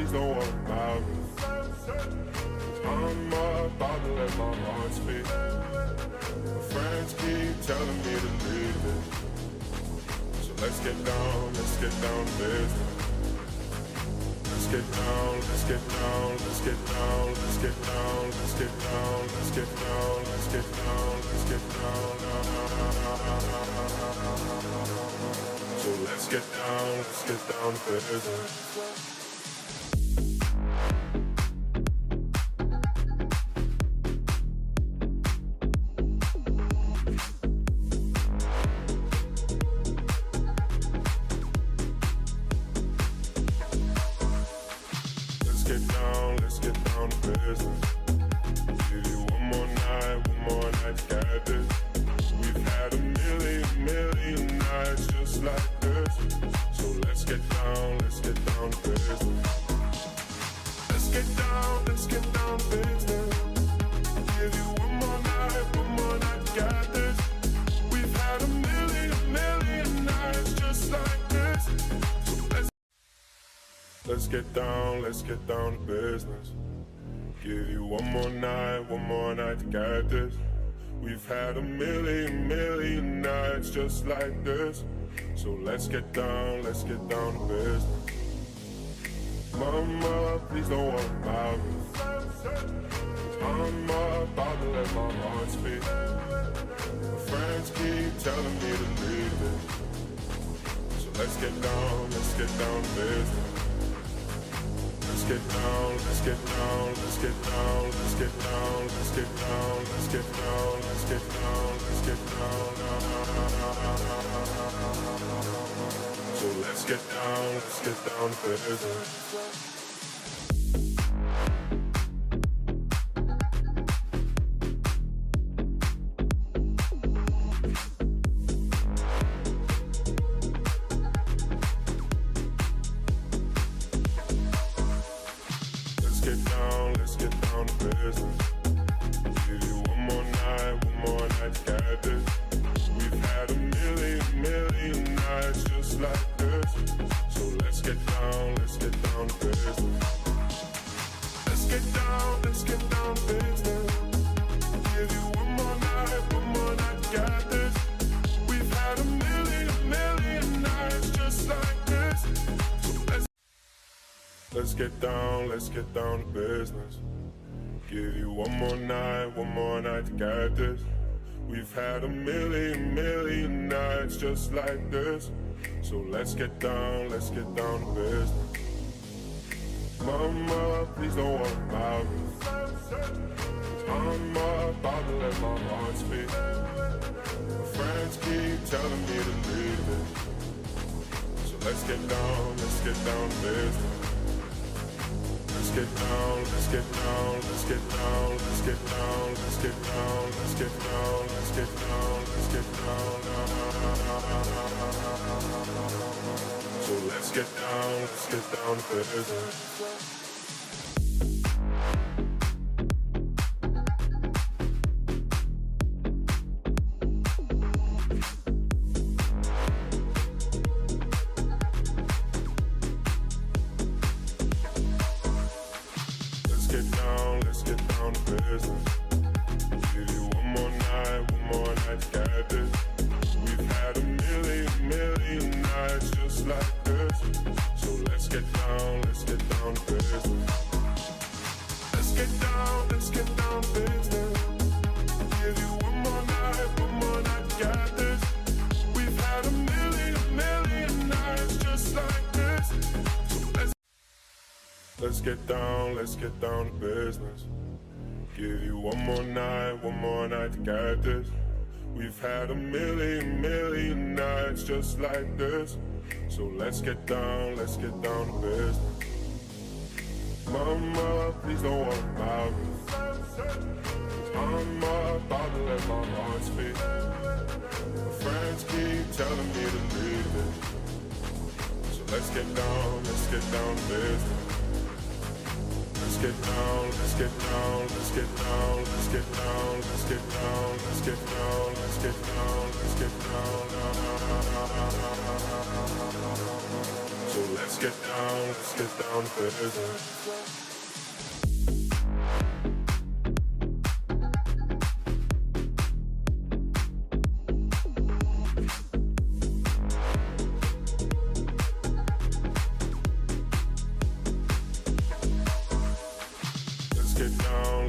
please don't worry about me. I'm about to let my heart speak. My friends keep telling me to leave it. So let's get down to business. Let's get down, let's get down, let's get down, let's get down, let's get down, let's get down, let's get down, let's get down. So let's get down to business. Let's get down to business. Give you one more night to get this. We've had a million nights just like this. So let's get down to business. Let's get down to business. Give you one more night to get this. We've had a million nights just like this. So let's get down to business. Give you one more night to get this. We've had a million nights just like this. So let's get down to business. Mama, please don't worry about me. I'm about to let my heart speak. My friends keep telling me to leave it. So let's get down to business. Let's get down, let's get down, let's get down, let's get down, let's get down, let's get down, let's get down, let's get down. So let's get down to business. Let's get down to business. Give you one more night to get this. We've had a million nights just like this. So let's get down to business. Let's get down to business. Give you one more night to get this. We've had a million nights just like this. So let's get down to business. Give you one more night to get this. We've had a million nights just like this. So let's get down to business. Mama, please don't worry about me. I'm about to let my heart speak. My friends keep telling me to leave it. So let's get down to business. Let's get down, let's get down, let's get down, let's get down, let's get down, let's get down, let's get down, let's get down. So let's get down to business. Let's get down to business. Give you one more night to get this. We've had a million nights just like this. So let's get down to business. Let's get down to business. Give you one more night to get this. We've had a million nights just like this. So let's get down to business. Give you one more night to get this. We've had a million nights just like this. So let's get down to business. Mama, please don't worry about me. I'm about to let my heart speak. My friends keep telling me to leave it. So let's get down to business. let's get down, let's get down, let's get down, let's get down, let's get down, let's get down, let's get down, let's get down. So let's get down to business.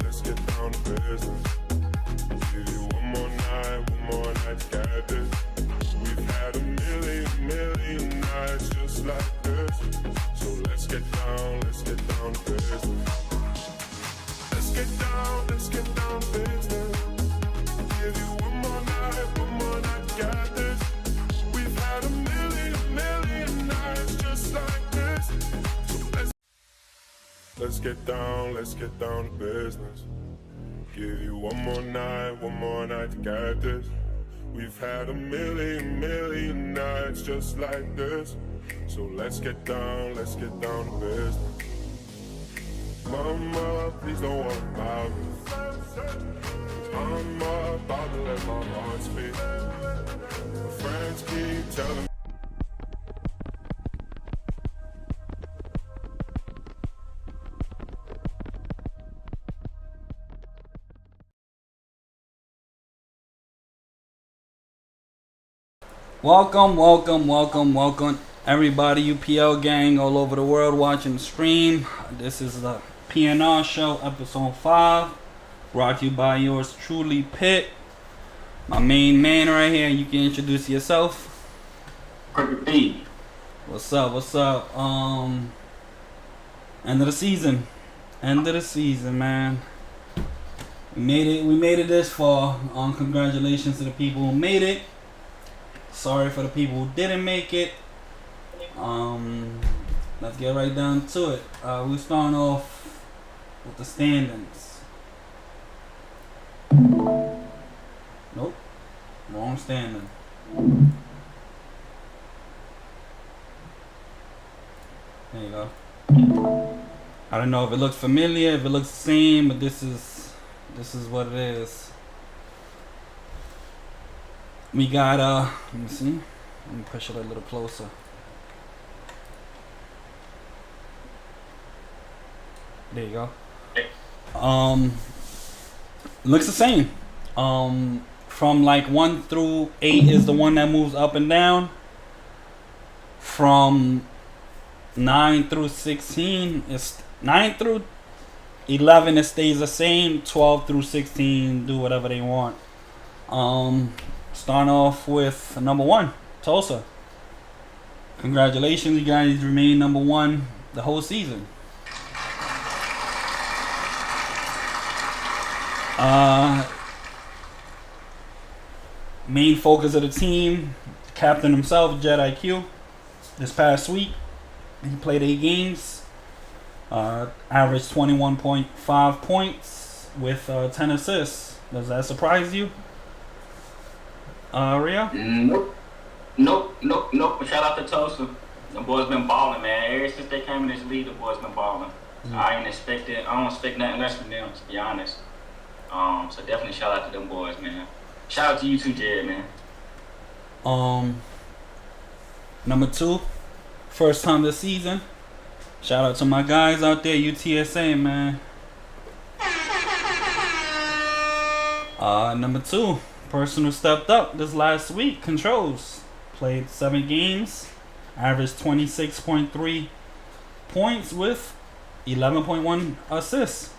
Let's get down to business. Give you one more night to get this. We've had a million nights just like this. So let's get down to business. Let's get down to business. Give you one more night to get this. We've had a million nights just like this. So let's get down to business. Give you one more night to get this. We've had a million nights just like this. So let's get down to business. Mama, please don't worry about me. I'm about to let my heart speak. My friends keep telling me. Welcome, everybody, UPL gang all over the world watching the stream. This is the PNR show, episode 5, brought to you by yours truly, Pitt. My main man right here. You can introduce yourself. Perfect B. What's up? End of the season, man. We made it this far. Congratulations to the people who made it. Sorry for the people who didn't make it. Let's get right down to it. We're starting off with the standings. Nope, wrong standing. There you go. I don't know if it looks familiar, if it looks the same, but this is what it is. We got let me see. Let me push it a little closer. There you go. Looks the same. From like 1 through 8 is the one that moves up and down. From 9 through 16 is 9 through 11 it stays the same. 12 through 16 do whatever they want. Starting off with number 1, Tulsa. Congratulations, you guys remain number 1 the whole season. Main focus of the team, captain himself, Jet IQ. This past week, he played 8 games. Averaged 21.5 points with 10 assists. Does that surprise you? Rhea? Nope. Shout out to Tulsa. The boys been balling, man. Ever since they came in this league, the boys been balling. I don't expect nothing less from them, to be honest. So definitely shout out to them boys, man. Shout out to you too, Jed, man. Number 2, first time this season. Shout out to my guys out there, UTSA, man. Number 2. Person who stepped up this last week, Controls. Played 7 games, averaged 26.3 points with 11.1 assists.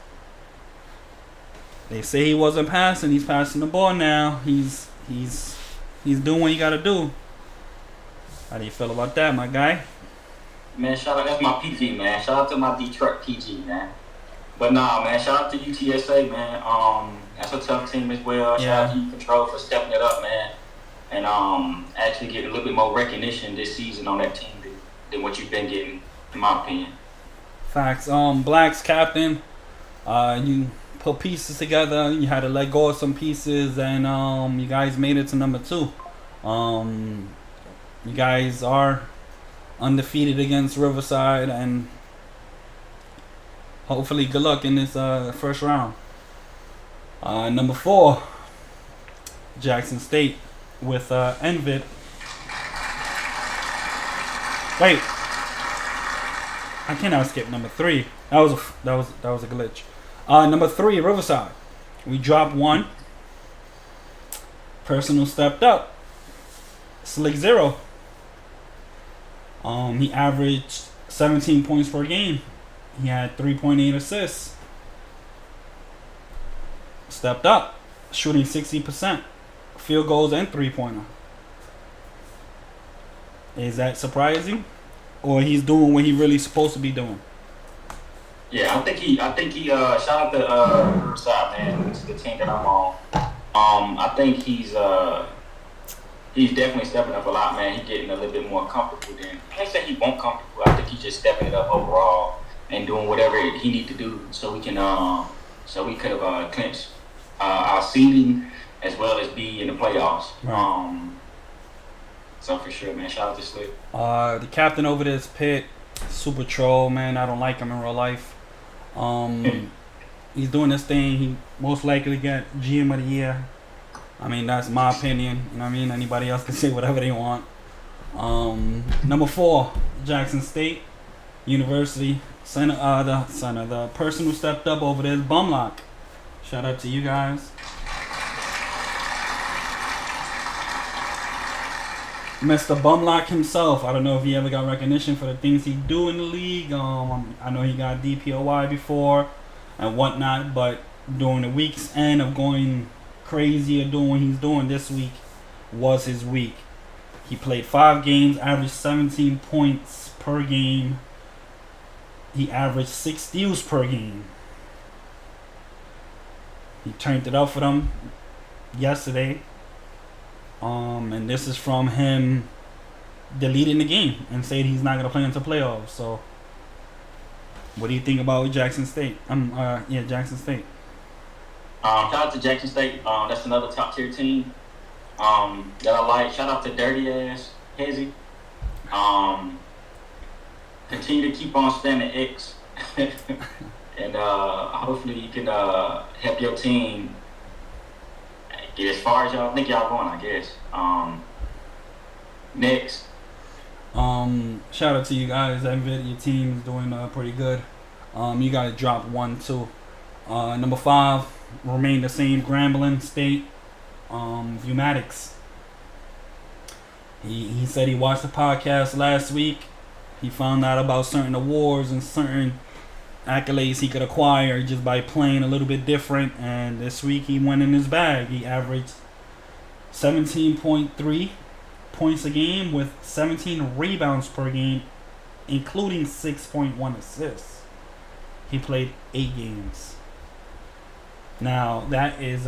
They say he wasn't passing, he's passing the ball now. He's doing what he gotta do. How do you feel about that, my guy? Man, that's my PG, man. Shout out to my Detroit PG, man. But nah, man, shout out to UTSA, man. That's a tough team as well. Shout out to you, Control, for stepping it up, man. And actually getting a little bit more recognition this season on that team than what you've been getting, in my opinion. Facts. Black's captain. You put pieces together. You had to let go of some pieces, and you guys made it to number 2. You guys are undefeated against Riverside, and Hopefully, good luck in this first round. Number 4, Jackson State with Envid. Wait, I cannot skip number 3. That was a glitch. Number 3, Riverside. We dropped 1. Personal stepped up. Slick 0. He averaged 17 points per game. He had 3.8 assists. Stepped up, shooting 60%, field goals and 3-pointer. Is that surprising, or he's doing what he really supposed to be doing? Yeah, I think he. Shout out to Riverside, man. It's the team that I'm on. I think he's definitely stepping up a lot, man. He's getting a little bit more comfortable. I can't say he won't comfortable. I think he's just stepping it up overall and doing whatever he need to do so we could have clinched our seeding as well as be in the playoffs. Right. So for sure, man. Shout out to Slick. The captain over there is Pitt. Super troll, man. I don't like him in real life. He's doing this thing. He most likely get GM of the year. I mean, that's my opinion. You know what I mean? Anybody else can say whatever they want. Number 4, Jackson State University. The person who stepped up over there is Bumlock. Shout out to you guys. Mr. Bumlock himself. I don't know if he ever got recognition for the things he do in the league. I know he got DPOY before and whatnot, but during the week's end of going crazy or doing what he's doing this week was his week. He played 5 games, averaged 17 points per game. He averaged 6 steals per game. He turned it up for them yesterday. And this is from him deleting the game and saying he's not gonna play until playoffs. So, what do you think about Jackson State? Jackson State. Shout out to Jackson State. That's another top tier team that I like. Shout out to Dirty Ass Hezzy. Continue to keep on spamming X, and hopefully you can help your team get as far as y'all think y'all going, I guess. Next. Shout out to you guys. Your team is doing pretty good. You guys dropped 1 too. Number 5, remain the same. Grambling State. Vumatics. He said he watched the podcast last week. He found out about certain awards and certain accolades he could acquire just by playing a little bit different, and this week he went in his bag. He averaged 17.3 points a game with 17 rebounds per game, including 6.1 assists. He played 8 games. Now that is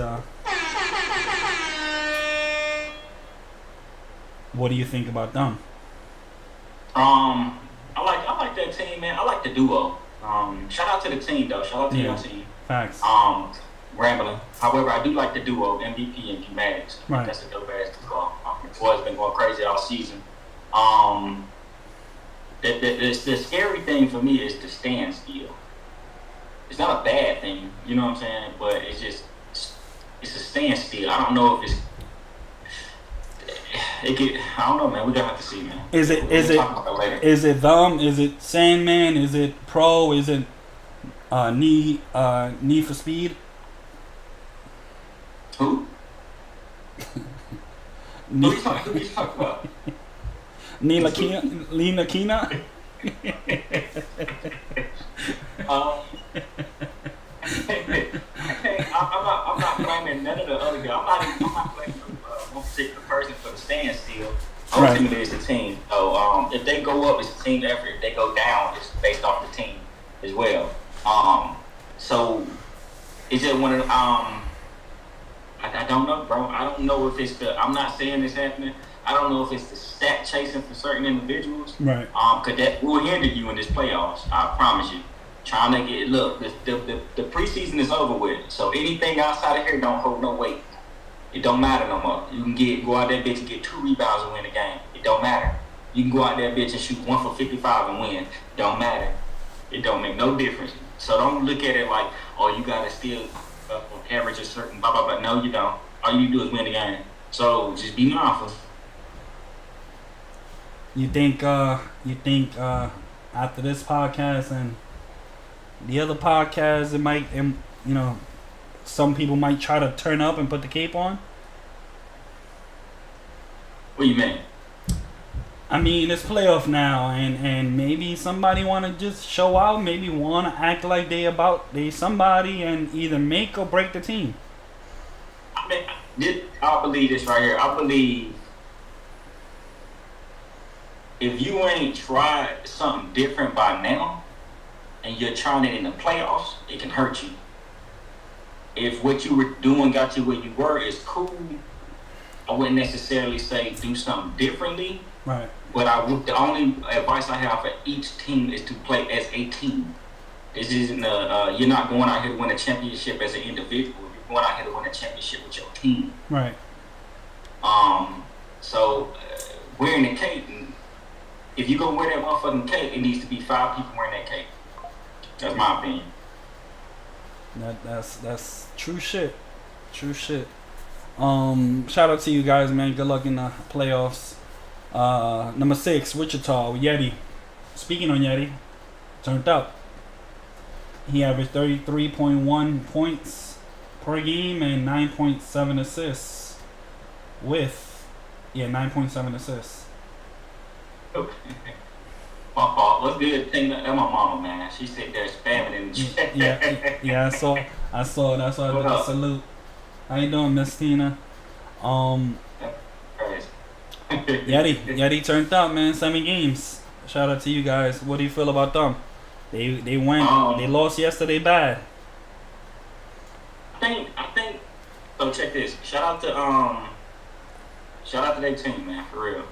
what do you think about them? I like that team, man. I like the duo. Shout out to the team, though. Shout out to your team. Facts. Grambling. However, I do like the duo, MVP and Pneumatics. Right. That's a dope ass call. The boys been going crazy all season. The scary thing for me is the standstill. It's not a bad thing, you know what I'm saying? But it's a standstill. I don't know if it's. I don't know, man. We gonna have to see, man. Is it them? Is it Sandman? Is it Pro? Is it Need for Speed? Who? Who you talking about? Lena Kina? I'm not blaming none of the other guys. I'm not blaming one particular person for the standstill. Ultimately, it's the team. So if they go up, it's a team effort. If they go down, it's based off the team as well. So is it one of the, I don't know, bro. I don't know if it's I'm not saying it's happening. I don't know if it's the stat chasing for certain individuals. Right. Cause that will hinder you in this playoffs. I promise you. Trying to get the preseason is over with. So anything outside of here don't hold no weight. It don't matter no more. You can go out there, bitch, and get 2 rebounds and win the game. It don't matter. You can go out there, bitch, and shoot 1 for 55 and win. Don't matter. It don't make No difference. So don't look at it like, oh, you gotta still average a certain blah blah blah. No, you don't. All you do is win the game. So just be mindful. You think after this podcast and the other podcasts, it might, some people might try to turn up and put the cape on? What do you mean? I mean, it's playoff now, and maybe somebody want to just show out, maybe want to act like they somebody and either make or break the team. I believe this right here. I believe if you ain't tried something different by now and you're trying it in the playoffs, it can hurt you. If what you were doing got you where you were is cool, I wouldn't necessarily say do something differently. Right. But the only advice I have for each team is to play as a team. This isn't you're not going out here to win a championship as an individual. You're going out here to win a championship with your team. Right. So wearing the cape, if you're gonna wear that motherfucking cape, it needs to be 5 people wearing that cape. That's my opinion. That's true shit. True shit. Shout out to you guys, man. Good luck in the playoffs. Number 6, Wichita, Yeti. Speaking on Yeti, turned up. He averaged 33.1 points per game and 9.7 assists. 9.7 assists. My fault. What's good? That's my mama, man. She sit there spamming in the chat. Yeah. I saw. That's why I did a salute. How you doing, Miss Tina? Yeti turned up, man. 7 games. Shout out to you guys. What do you feel about them? They went. They lost yesterday bad. I think. So check this. Shout out to their team, man. For real.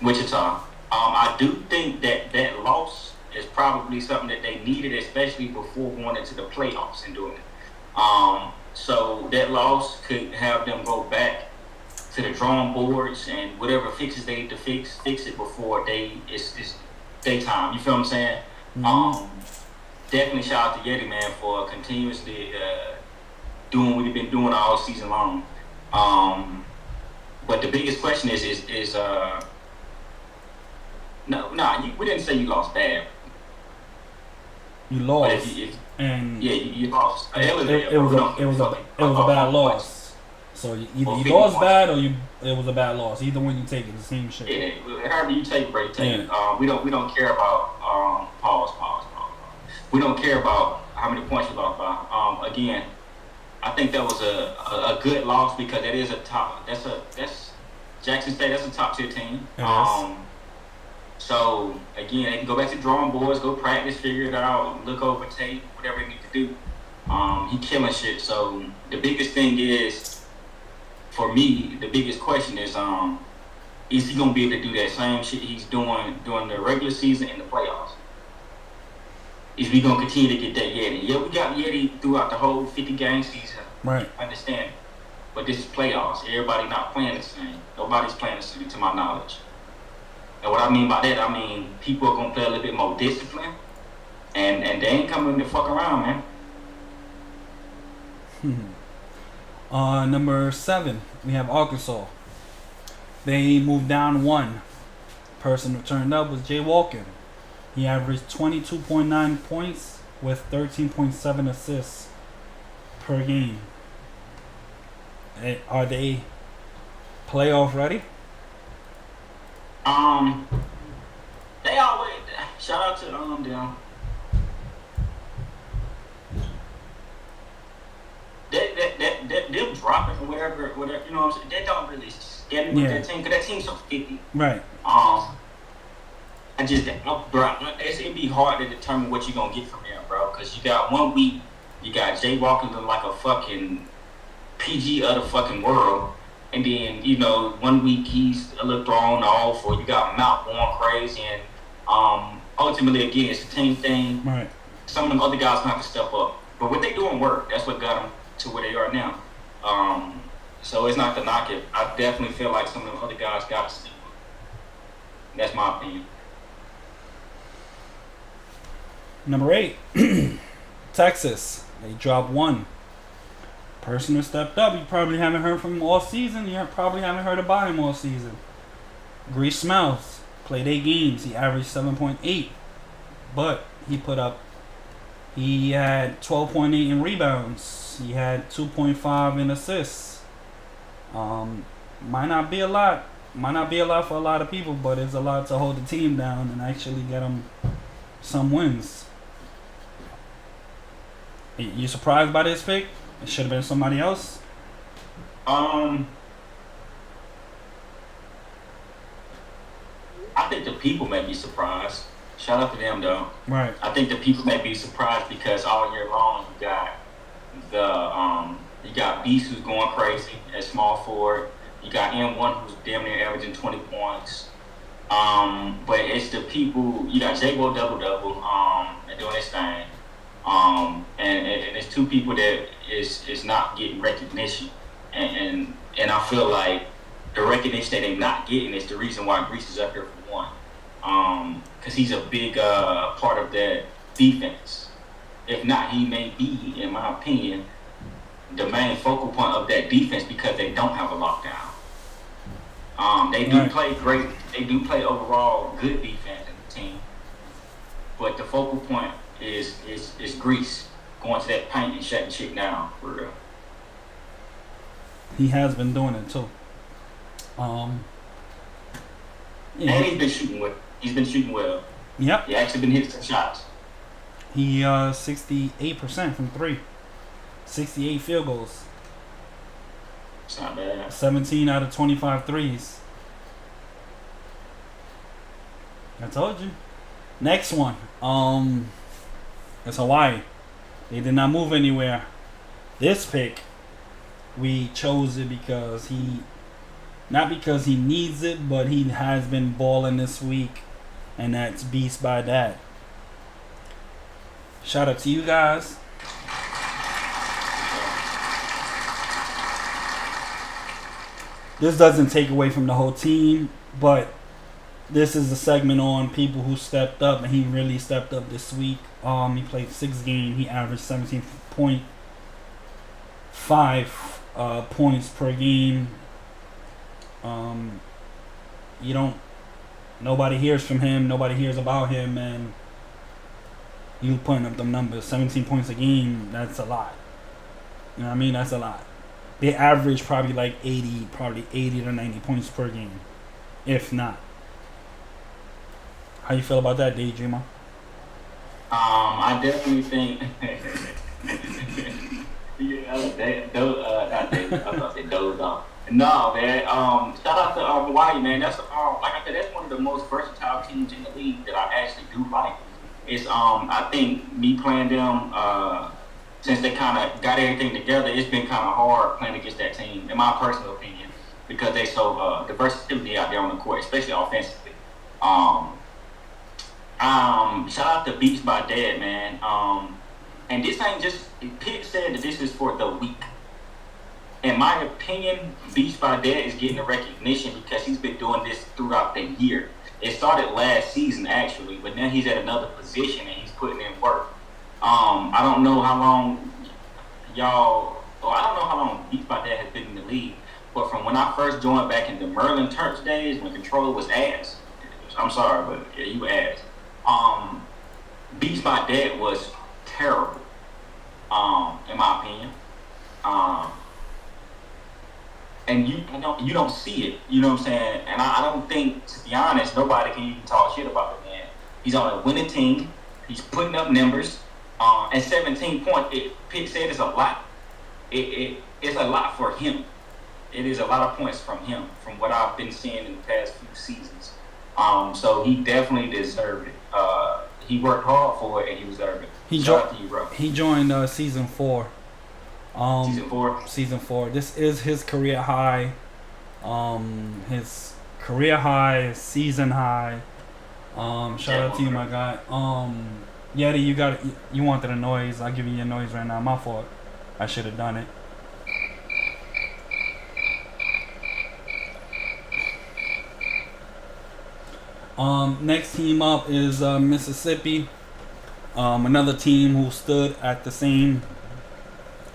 Wichita. I do think that loss is probably something that they needed, especially before going into the playoffs and doing it. So that loss could have them go back to the drawing boards and whatever fixes they need to fix it before it's daytime. You feel what I'm saying? Mm-hmm. Definitely shout out to Yeti, man, for continuously doing what he's been doing all season long. But the biggest question is we didn't say you lost bad. You lost, you lost. It was a bad loss. So either you lost bad or it was a bad loss. Either one you take is the same shit. Yeah, however you take break, take it. We don't care about pause. We don't care about how many points you lost by. Again, I think that was a good loss because that is that's Jackson State. That's a top tier team. So again, they can go back to drawing boards, go practice, figure it out, look over tape, whatever they need to do. He killing shit. So the biggest thing is, for me, the biggest question is he gonna be able to do that same shit he's doing during the regular season and the playoffs? Is we gonna continue to get that Yeti? Yeah, we got Yeti throughout the whole 50-game season. Right. I understand. But this is playoffs. Everybody not playing the same. Nobody's playing the same, to my knowledge. And what I mean by that, I mean people are gonna play a little bit more disciplined, and they ain't coming to fuck around, man. Number 7, we have Arkansas. They moved down 1. Person who turned up was Jay Walken. He averaged 22.9 points with 13.7 assists per game. Are they playoff ready? They always shout out to them. Them dropping or whatever, you know what I'm saying? They don't really scare me with that team because that team's so 50. Right. It'd be hard to determine what you're gonna get from them, bro. Because you got 1 week, you got Jay Walker looking like a fucking PG of the fucking world, and then 1 week he's a little thrown off, or you got Mount going crazy, and ultimately again it's the team thing. Right. Some of them other guys gonna have to step up, but what they doing work. That's what got them to where they are now. So it's not to knock it. I definitely feel like some of the other guys got to step up. That's my opinion. Number 8, Texas. They dropped 1. Person who stepped up, you probably haven't heard from him all season. You probably haven't heard about him all season. Grease Smells played 8 games. He averaged 7.8, but he had 12.8 in rebounds. He had 2.5 in assists. Might not be a lot. Might not be a lot for a lot of people, but it's a lot to hold the team down and actually get them some wins. You surprised by this pick? It should have been somebody else. I think the people may be surprised. Shout out to them though. Right. I think the people may be surprised because all year long you got Beast who's going crazy at small forward. You got M1 who's damn near averaging 20 points. But it's the people. You got J-Bo double and doing his thing. And it's 2 people that is not getting recognition, and I feel like the recognition that they're not getting is the reason why Grease is up here for 1. Because he's a big part of that defense. If not, he may be, in my opinion, the main focal point of that defense because they don't have a lockdown. They do play great. They do play overall good defense in the team, but the focal point is Grease going to that paint and shutting shit down for real. He has been doing it too. Yeah. And he's been shooting well. Yep. He actually been hitting some shots. He 68% from 3. 68 field goals. It's not bad. 17 out of 25 threes. I told you. Next one. It's Hawaii. They did not move anywhere. This pick, we chose it because not because he needs it, but he has been balling this week, and that's Beast by Dad. Shout out to you guys. This doesn't take away from the whole team, but this is a segment on people who stepped up, and he really stepped up this week. He played 6 games. He averaged 17.5 points per game. Nobody hears from him. Nobody hears about him, and you putting up them numbers. 17 points a game. That's a lot. You know what I mean? That's a lot. They average probably 80 to 90 points per game, if not. How you feel about that, Daydreamer? I definitely think. Yeah, not Daydreamer. I was about to say dozed off. No, man. Shout out to Hawaii, man. That's like I said, that's one of the most versatile teams in the league that I actually do like. It's I think me playing them since they kind of got everything together, it's been kind of hard playing against that team, in my personal opinion, because they so the versatility out there on the court, especially offensively. Shout out to Beats by Dad, man. And this ain't just Pitt said that this is for the week. In my opinion, Beats by Dad is getting the recognition because he's been doing this throughout the year. It started last season actually, but now he's at another position and he's putting in work. I don't know how long Beats by Dad has been in the league, but from when I first joined back in the Merlin Turks days when controller was ass. I'm sorry, but yeah, you ass. Beats by Dad was terrible, in my opinion. And you don't see it, you know what I'm saying? And I don't think, to be honest, nobody can even talk shit about the man. He's on a winning team. He's putting up numbers. And 17 points, Pitt said it's a lot. It's a lot for him. It is a lot of points from him, from what I've been seeing in the past few seasons. So he definitely deserved it. He worked hard for it, and he deserved it. Shout out to you, bro. He joined season 4. Season 4. This is his career high. His season high. Shout out to you, my guy. Yeti, you wanted a noise. I'll give you your noise right now. My fault. I should have done it. Next team up is Mississippi. Another team who stood at the same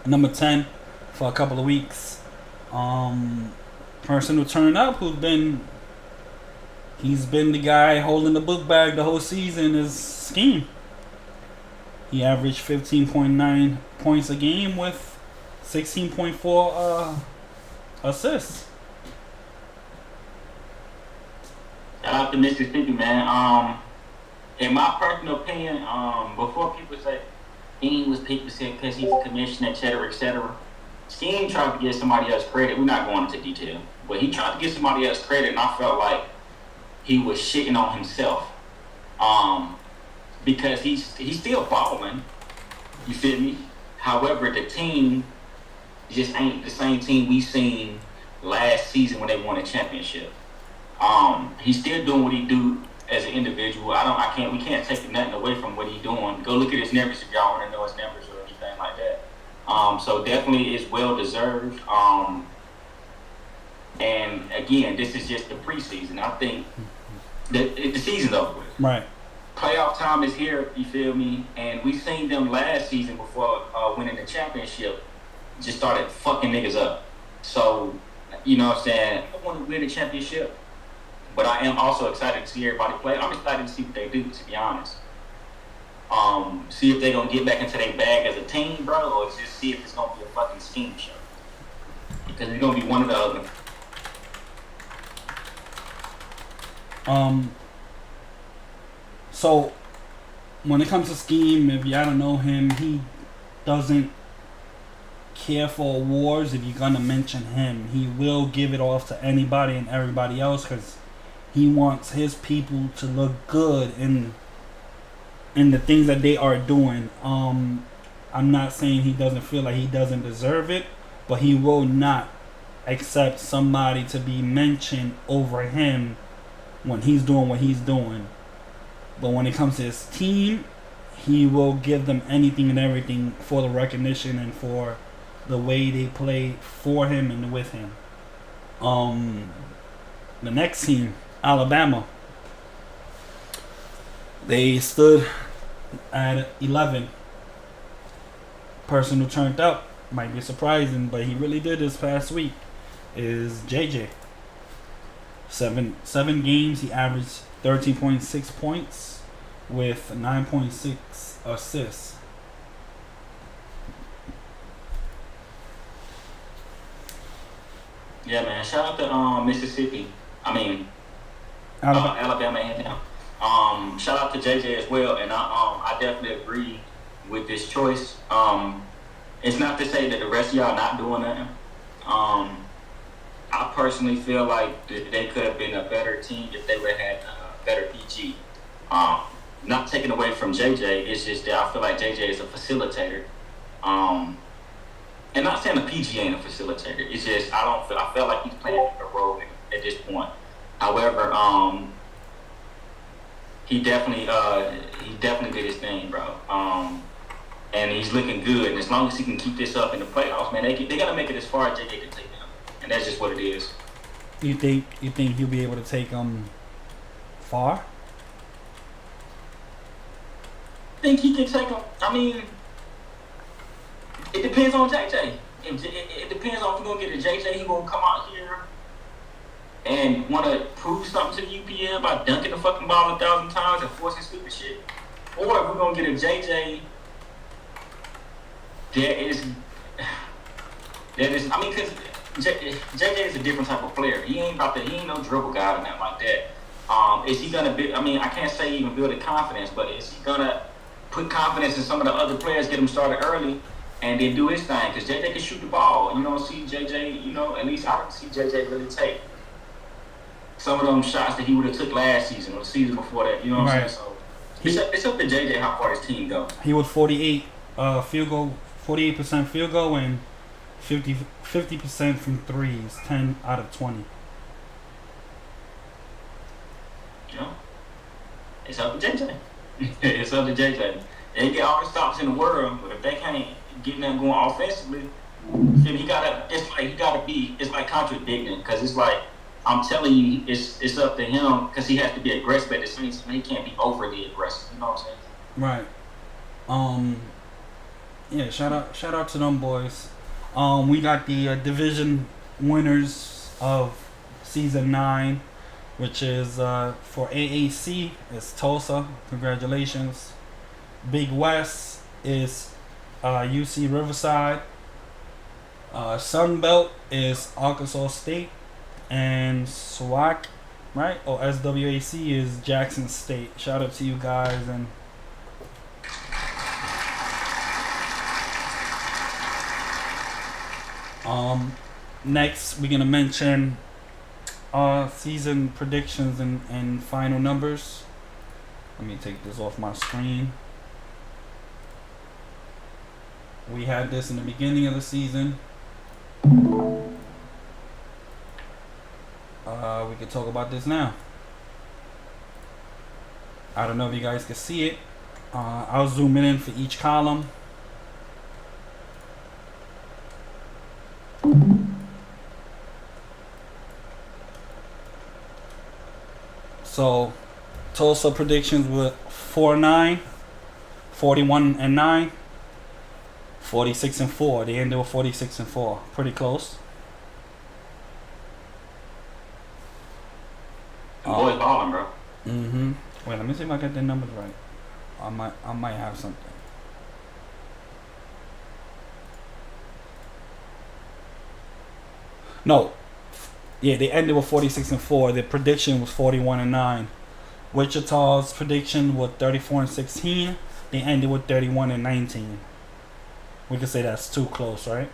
number 10 for a couple of weeks. Person who turned up, he's been the guy holding the book bag the whole season, is Scheme. He averaged 15.9 points a game with 16.4 assists. Shout out to Mississippi, man. In my personal opinion, before people say was picked because he's a commissioner, et cetera, Scheme tried to give somebody else credit. We're not going into detail, but he tried to give somebody else credit, and I felt like he was shitting on himself. Because he's still balling. You feel me? However, the team just ain't the same team we seen last season when they won a championship. He's still doing what he do as an individual. We can't take nothing away from what he's doing. Go look at his numbers if y'all want to know his numbers or anything like that. So definitely it's well deserved. And again, this is just the preseason. I think the season's over with. Right. Playoff time is here, you feel me? And we seen them last season before winning the championship, just started fucking niggas up. So, you know what I'm saying? I want to win the championship, but I am also excited to see everybody play. I'm excited to see what they do, to be honest. See if they're going to get back into their bag as a team, bro, or just see if it's going to be a fucking scheme show. Because it's going to be one or the other. So, when it comes to Scheme, if y'all don't know him, he doesn't care for awards. If you're gonna mention him, he will give it off to anybody and everybody else because he wants his people to look good in the things that they are doing. I'm not saying he doesn't feel like he doesn't deserve it, but he will not accept somebody to be mentioned over him when he's doing what he's doing. But when it comes to his team, he will give them anything and everything for the recognition and for the way they play for him and with him. The next team, Alabama. They stood at 11. Person who turned up, might be surprising, but he really did this past week, is JJ. Seven games, he averaged 13.6 points with 9.6 assists. Yeah, man. Shout out to Mississippi. Alabama A&M. Shout out to JJ as well, and I definitely agree with this choice. It's not to say that the rest of y'all not doing nothing. I personally feel like they could have been a better team if they would have had a better PG. Not taking away from JJ, it's just that I feel like JJ is a facilitator. And not saying the PG ain't a facilitator. It's just I feel like he's playing a role at this point. However, he definitely did his thing, bro. And he's looking good. And as long as he can keep this up in the playoffs, man, they gotta make it as far as JJ can take them. And that's just what it is. You think he'll be able to take them far? I think he can take them. I mean, it depends on JJ. It depends on if we're gonna get a JJ. He gonna come out here and want to prove something to the UPL by dunking the fucking ball 1,000 times and forcing stupid shit, or if we're gonna get a JJ that is. I mean, because JJ is a different type of player. He ain't no dribble guy or nothing like that. Is he gonna be? I mean, I can't say even build a confidence, but is he gonna put confidence in some of the other players, get him started early, and then do his thing? Because JJ can shoot the ball. You don't see JJ. At least I don't see JJ really take some of them shots that he would have took last season or the season before that. You know what I'm saying? So it's up to JJ how far his team goes. He was 48% field goal, and 50% from threes, 10 out of 20. It's up to JJ. It's up to JJ. They get all the stops in the world, but if they can't get them going offensively, he gotta be. It's like contradicting, because it's like I'm telling you, it's up to him, because he has to be aggressive at the same time. He can't be overly aggressive. You know what I'm saying? Right. Yeah, shout out to them boys. We got the division winners of season 9, which is for AAC. It's Tulsa. Congratulations. Big West is UC Riverside. Sun Belt is Arkansas State, and SWAC, right? Or SWAC is Jackson State. Shout out to you guys. And next we're gonna mention season predictions and final numbers. Let me take this off my screen. We had this in the beginning of the season. We could talk about this now. I don't know if you guys can see it. I'll zoom in for each column. So, Tulsa predictions were 4-9, 41-9, 46-4. They ended with 46-4. Pretty close. Boys balling, bro. Mm-hmm. Wait, let me see if I get the numbers right. I might have something. No. Yeah, they ended with 46-4. The prediction was 41-9. Wichita's prediction was 34-16. They ended with 31-19. We could say that's too close, right?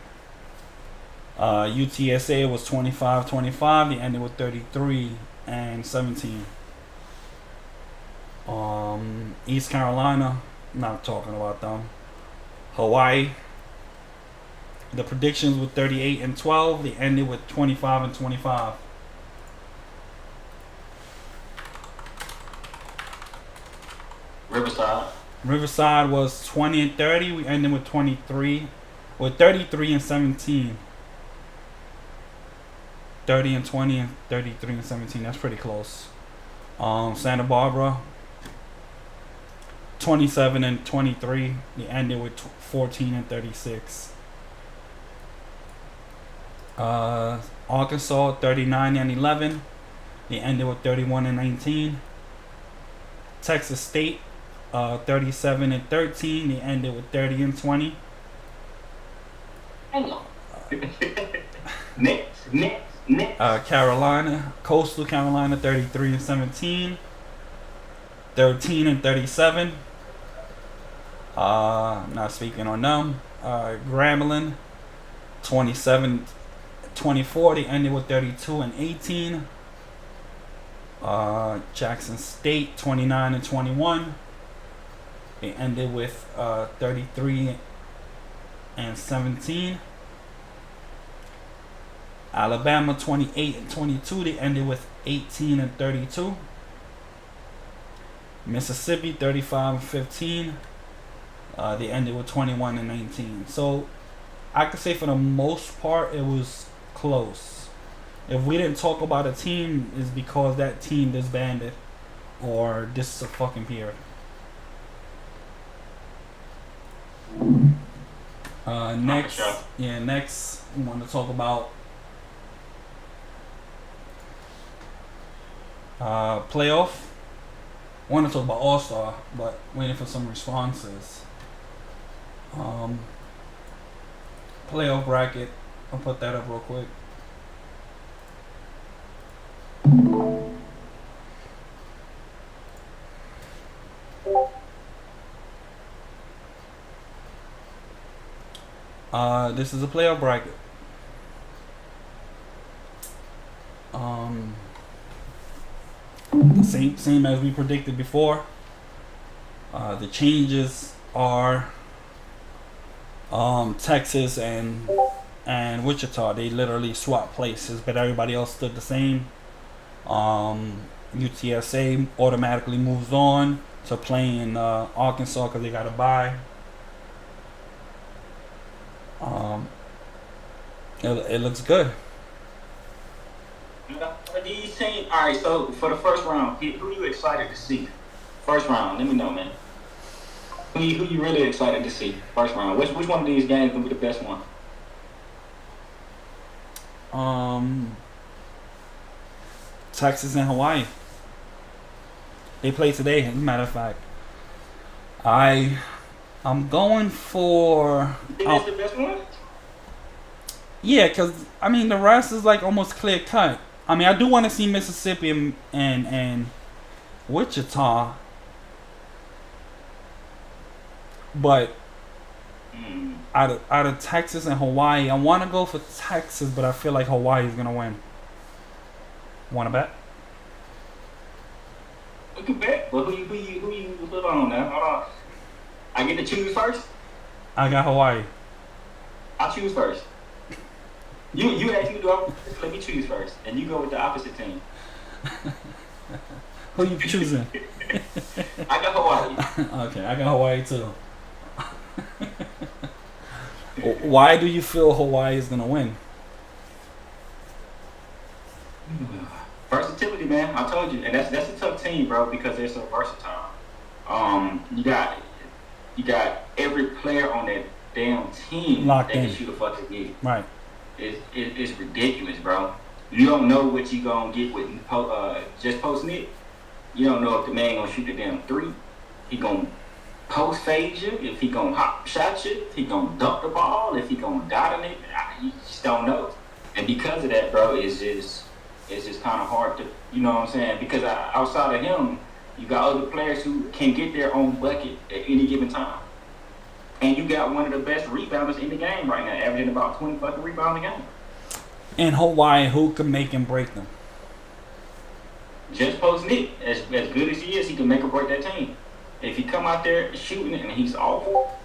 UTSA was 25-25. They ended with 33-17. East Carolina, not talking about them. Hawaii, the predictions were 38-12. They ended with 25-25. Riverside was 20-30. We ended with 33, with 33-17. 30-20 and 33-17. That's pretty close. Santa Barbara, 27-23. They ended with 14-36. Arkansas, 39-11. They ended with 31-19. Texas State, 37-13. They ended with 30-20. Hang on. Next. Coastal Carolina, 33-17. 13-37. Not speaking on them. Grambling, 27-24. They ended with 32-18. Jackson State, 29-21. They ended with 33-17. Alabama, 28-22. They ended with 18-32. Mississippi, 35-15. They ended with 21-19. So I could say for the most part it was close. If we didn't talk about a team, it's because that team disbanded or this is a fucking period. Next we want to talk about playoff. I want to talk about All-Star, but waiting for some responses. Playoff bracket. I'll put that up real quick. This is a playoff bracket. The same as we predicted before. The changes are Texas and Wichita. They literally swapped places, but everybody else stood the same. UTSA automatically moves on to playing Arkansas because they got a bye. It looks good. These teams, all right. So for the first round, who are you excited to see? First round, let me know, man. who you really excited to see first round? Which one of these games gonna be the best one? Texas and Hawaii. They play today. As a matter of fact, I'm going for. You think that's the best one? Yeah, cause I mean the rest is like almost clear cut. I mean I do want to see Mississippi and Wichita, but out of Texas and Hawaii, I want to go for Texas, but I feel like Hawaii is gonna win. Want to bet? We can bet. But who you put on now? Hold on. I get to choose first. I got Hawaii. I choose first. You ask me, let me choose first, and you go with the opposite team. Who you choosing? I got Hawaii. Okay, I got Hawaii too. Why do you feel Hawaii is gonna win? Versatility, man. I told you, and that's a tough team, bro, because they're so versatile. You got every player on that damn team locked that in. can shoot a fucking gig. Right. It's ridiculous, bro. You don't know what you gonna get with just posting it. You don't know if the man gonna shoot the damn three. He gonna post fade you. If he gonna hop shot you. If he gonna dunk the ball. If he gonna dot on it. You just don't know. And because of that, bro, it's just kind of hard to, you know what I'm saying? Because outside of him, you got other players who can get their own bucket at any given time. And you got one of the best rebounders in the game right now, averaging about 20 fucking rebounds a game. In Hawaii, who can make and break them? Just posting it. As good as he is, he can make or break that team. If he come out there shooting it and he's awful,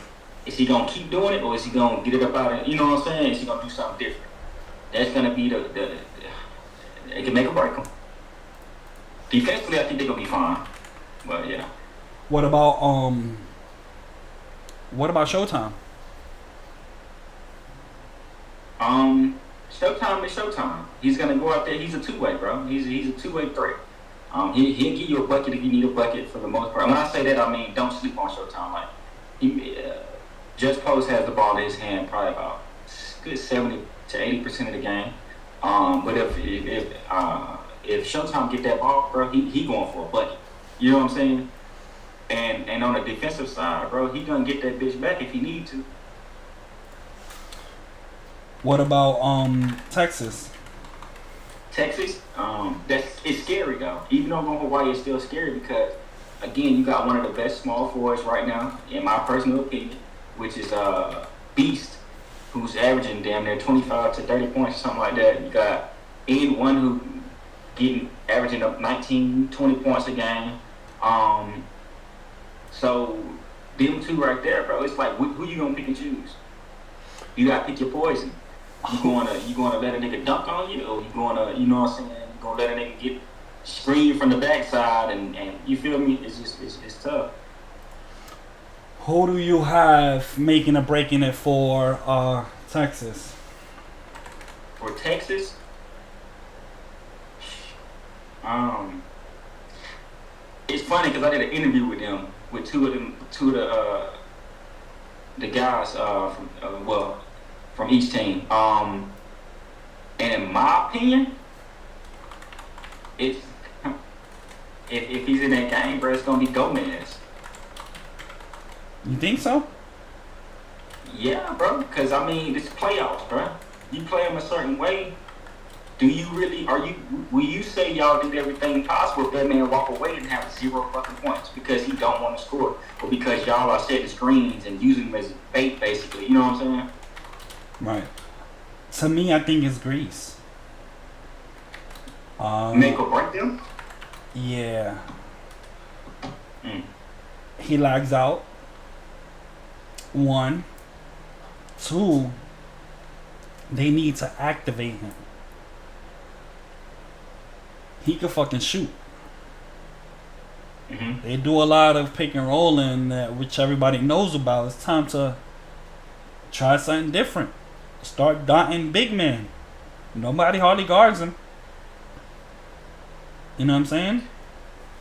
is he going to keep doing it or is he going to get it up out of, you know what I'm saying? Is he going to do something different? That's going to be it can make or break them. Defensively, I think they're going to be fine. But, yeah. What about Showtime? Showtime is Showtime. He's gonna go out there. He's a two-way, bro. He's a two-way threat. He'll give you a bucket if you need a bucket for the most part. When I say that, I mean don't sleep on Showtime. Like Judge Post has the ball in his hand probably about good 70 to 80% of the game. But if Showtime get that ball, bro, he going for a bucket. You know what I'm saying? And on the defensive side, bro, he gonna get that bitch back if he need to. What about Texas? Texas, it's scary though. Even though I'm on Hawaii, it's still scary because again, you got one of the best small forwards right now, in my personal opinion, which is Beast, who's averaging damn near 25 to 30 points or something like that. You got N1 who averaging up 19, 20 points a game. So them two right there, bro. It's like who you gonna pick and choose? You gotta pick your poison. You gonna let a nigga dunk on you, or you gonna, you know what I'm saying? You gonna let a nigga get screened from the backside, and you feel me? It's tough. Who do you have making a break in it for Texas? For Texas, it's funny because I did an interview with them, with two of the guys from each team. And in my opinion, it's if he's in that game, bro, it's gonna be Gomez. You think so? Yeah, bro. Because I mean, it's playoffs, bro. You play them a certain way. Do you really? Will you say y'all did everything possible if that man walk away and have 0 fucking points because he don't want to score, or because y'all are setting screens and using him as bait, basically? You know what I'm saying? Right. To me, I think it's Greece. Make or break them? Yeah. He lags out. 1. 2. They need to activate him. He can fucking shoot. Mm-hmm. They do a lot of pick and rolling, which everybody knows about. It's time to try something different. Start dotting big men. Nobody hardly guards him. You know what I'm saying? You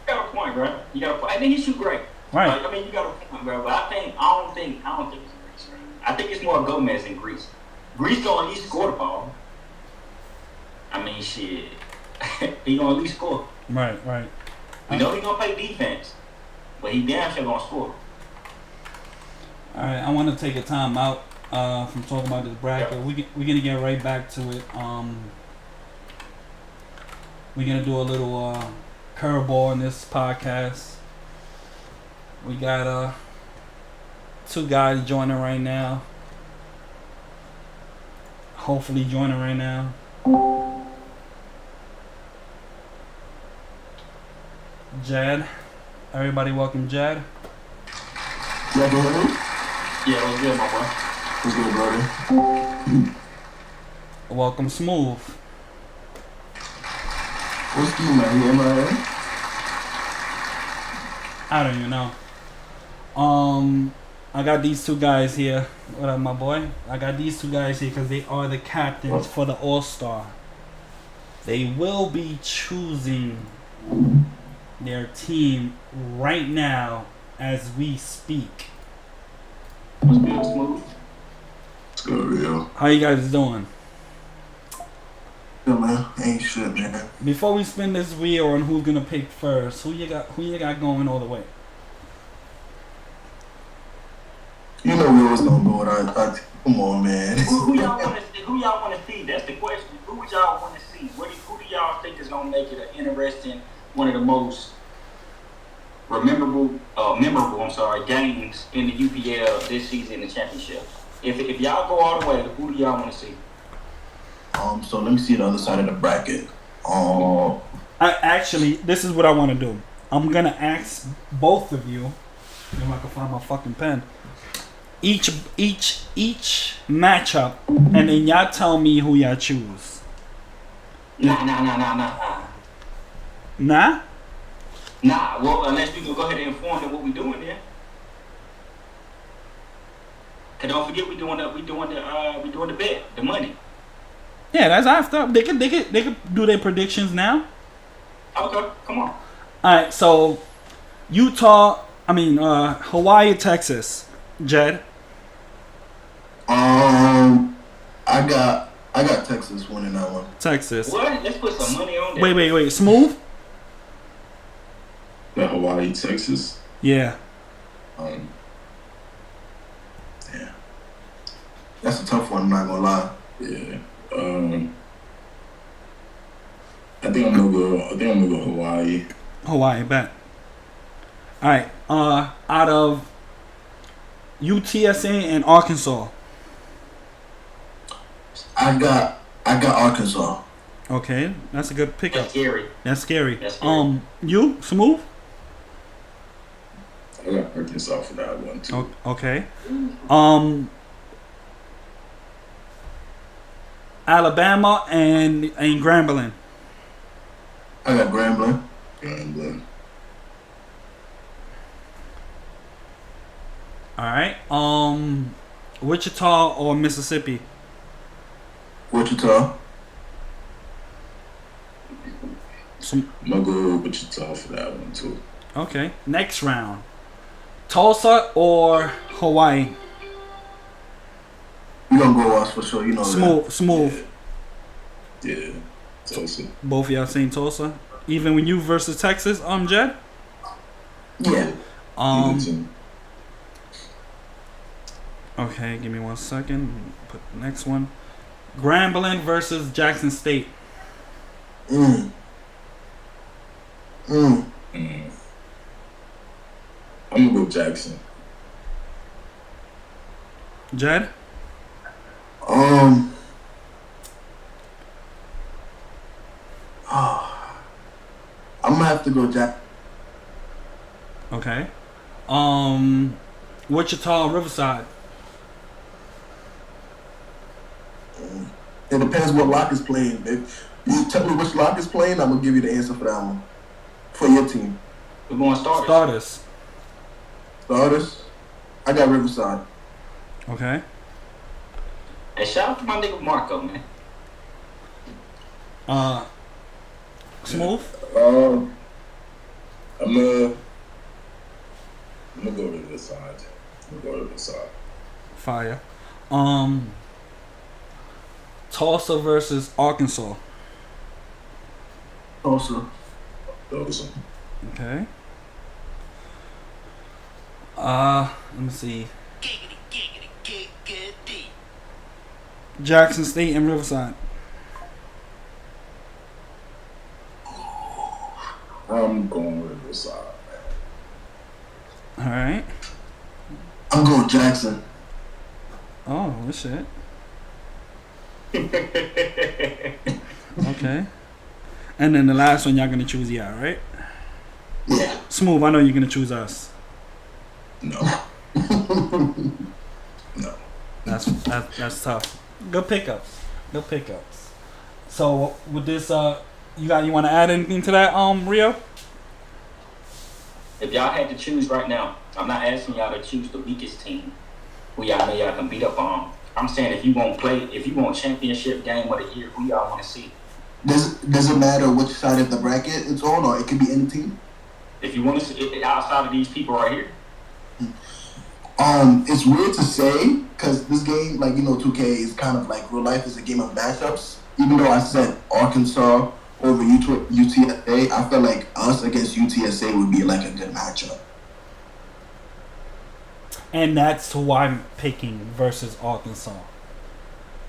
got a point, bro. You got a point. I think he shoot great. Right. Like, I mean, you got a point, bro. But I don't think it's Greece. Bro. I think it's more Gomez than Greece. Greece gonna at least score the ball. I mean, shit. He gonna at least score. Right. We know he gonna play defense, but he damn sure gonna score. All right, I want to take a time out from talking about this bracket. Yeah. We're gonna get right back to it. We're gonna do a little curveball in this podcast. We got two guys joining right now. Hopefully joining right now. Jad. Everybody welcome Jad. Yeah, go ahead. Yeah, what's good, my boy? What's good, brother? Welcome Smooth. What's good, man? You MIA? I don't even know. I got these two guys here. What up, my boy? I got these two guys here because they are the captains for the All-Star. They will be choosing their team right now as we speak. What's good, Smooth? What's good, yo? How you guys doing? Good, man. Ain't shit, man. Before we spin this wheel on who's gonna pick first, who you got going all the way? You know we always gonna go with our come on, man. Who y'all want to see? Who y'all want to see? That's the question. Who would y'all want to see? Who do y'all think is gonna make it an interesting, one of the most memorable games in the UPL this season in the championship? If y'all go all the way, who do y'all want to see? So let me see the other side of the bracket. This is what I want to do. I'm gonna ask both of you, if I can find my fucking pen. Each matchup, and then y'all tell me who y'all choose. Nah. Nah? Nah. Well, unless we can go ahead and inform them what we doing there. Cause don't forget we doing the bet, the money. Yeah, that's after. They could do their predictions now. Okay, come on. All right, so Hawaii, Texas, Jed. I got Texas winning that one. Texas. What? Let's put some money on that. Wait. Smooth? The Hawaii, Texas. Yeah. Yeah. That's a tough one, I'm not gonna lie. Yeah. I think I'm gonna go Hawaii. Hawaii, bet. All right. Out of UTSA and Arkansas. I got Arkansas. Okay, that's a good pickup. That's scary. You Smooth? I got Arkansas for that one too. Okay. Alabama and Grambling. I got Grambling. All right. Wichita or Mississippi? Wichita. I'm gonna go Wichita for that one too. Okay. Next round. Tulsa or Hawaii? You gonna go us for sure, you know that. Smooth. Yeah. Tulsa. Both of y'all saying Tulsa? Even when you versus Texas, Jed? Yeah. Okay, give me 1 second. Put the next one. Grambling versus Jackson State. I'm gonna go Jackson. Jed? I'm gonna have to go Jack. Okay. Wichita, Riverside. It depends what lock is playing. If you tell me which lock is playing, I'm gonna give you the answer for that one. For your team. We're going starters. Starters. I got Riverside. Okay. Hey, shout out to my nigga Marco, man. Smooth. I'm I'm gonna go to this side. Fire. Tulsa versus Arkansas. Also, Those. Okay. Let me see. Jackson State and Riverside. I'm going with this side, All right. I'm going Jackson. Oh, shit. Okay. And then the last one, y'all gonna choose right? Yeah. Smooth. I know you're gonna choose us. No. No. That's tough. Good pickups. So with this, you want to add anything to that, Rio? If y'all had to choose right now, I'm not asking y'all to choose the weakest team who y'all know y'all can beat up on. I'm saying if you want championship game of the year, who y'all want to see? Does it matter which side of the bracket it's on, or it could be any team? If you want to see outside of these people right here. It's weird to say because this game, 2K is kind of like real life is a game of matchups. Even though I said Arkansas over UTSA, I feel like us against UTSA would be like a good matchup. And that's who I'm picking versus Arkansas.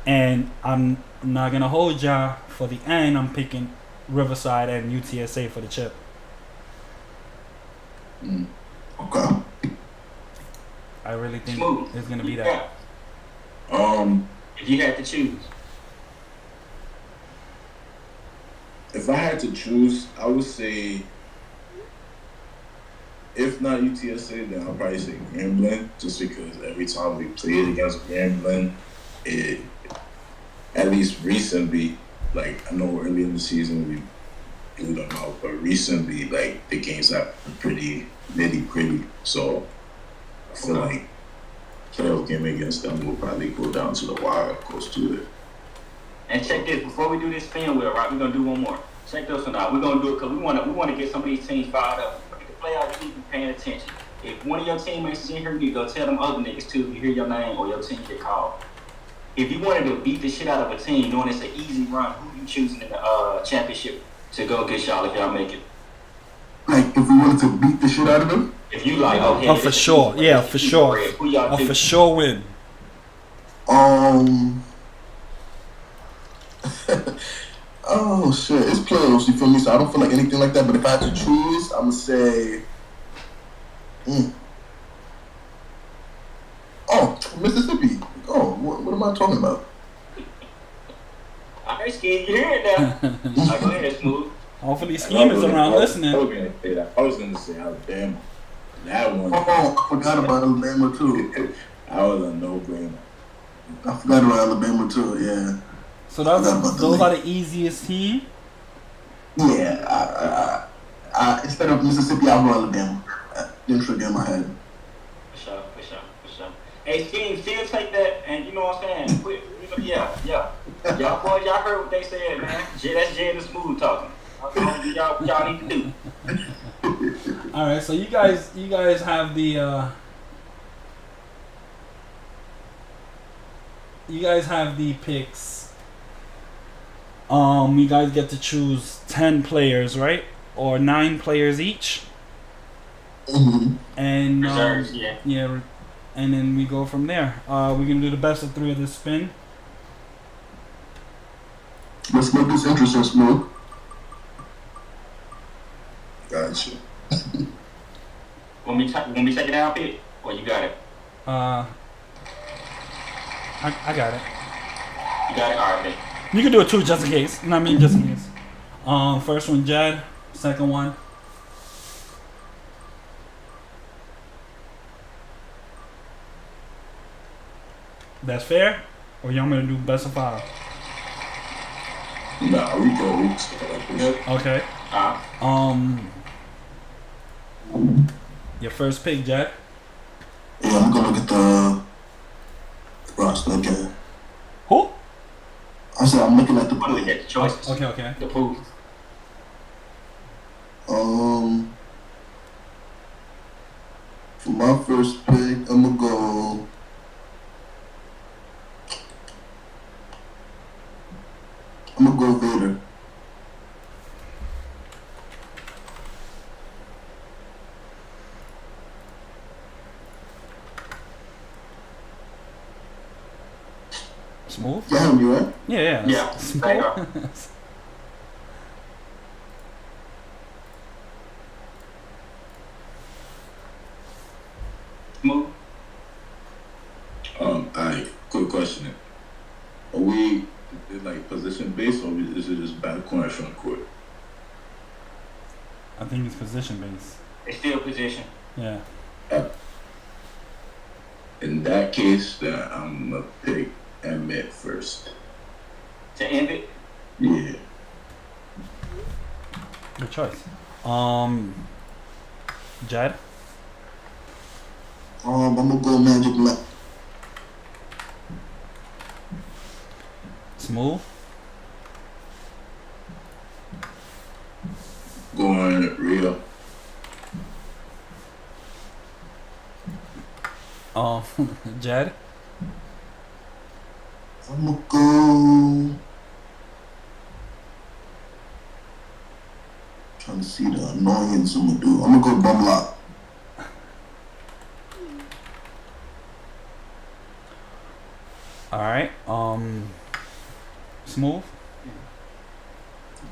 And I'm not gonna hold y'all for the end. I'm picking Riverside and UTSA for the chip. Okay. I really think Smooth. it's gonna be that. If you had to choose. If I had to choose, I would say, if not UTSA, then I'll probably say Grambling, just because every time we played against Grambling, it, at least recently, I know early in the season we blew them out, but recently, the games have been pretty nitty-gritty, so I feel like playoff game against them will probably go down to the wire, close to it. And check this, before we do this spin wheel, right? We're gonna do one more. Check this one out. We're gonna do it because we wanna get some of these teams fired up. When you play out, you need to be paying attention. If one of your teammates is in here, you go tell them other niggas too. If you hear your name or your team get called. If you wanted to beat the shit out of a team, knowing it's an easy run, who you choosing in the championship to go get y'all if y'all make it? If we wanted to beat the shit out of them? If you okay, Oh, for sure. Yeah, for sure. Who y'all For sure win. Oh shit, it's playoffs, you feel me? So I don't feel like anything like that. But if I had to choose, I'm gonna say, Mississippi. Oh, what am I talking about? I ain't scared you hear it now. Go ahead, Smooth. Hopefully, Scheme is around listening. I was gonna say Alabama. That one. Oh, I forgot about Alabama too. I was a no-brainer. I forgot about Alabama too. Yeah. So those are the easiest team. Yeah. I instead of Mississippi, I'll go Alabama. Didn't trigger in my head. For sure. Hey, Scheme, still take that, and you know what I'm saying? Yeah. Y'all boys, y'all heard what they said, man. That's Jay and the Smooth talking. Y'all need to do. All right, so you guys have the picks. You guys get to choose 10 players, right? Or 9 players each. Mm-hmm. And Reserves, yeah. And then we go from there. We're gonna do the best of 3 of this spin. Let's make this interesting, Smooth. Gotcha. When we take it out, pick, or you got it? I got it. You got it? All right, then. You can do it too, just in case. Just in case. First one, Jed. Second one. That's fair? Or y'all gonna do best of 5? Nah, we go. Okay. Your first pick, Jed. Yeah, I'm gonna look at the roster. Okay. Who? I said I'm looking at the I'm gonna pool. get the choices. Okay. The pool. For Smooth. You heard me, right? Yeah. Yeah. Smooth. There you go. Smooth. Alright, quick question. Are we is it like position based or is it just back corner front court? I think it's position based. It's still position. Yeah. In that case, then I'm gonna pick Emmett first. To end it, Yeah. Good choice. Jed. I'm gonna go Magic Mac. Smooth. Going real. Jed. I'm gonna go. Trying to see the annoyance I'm gonna do. I'm gonna go bum lock. All right. Smooth.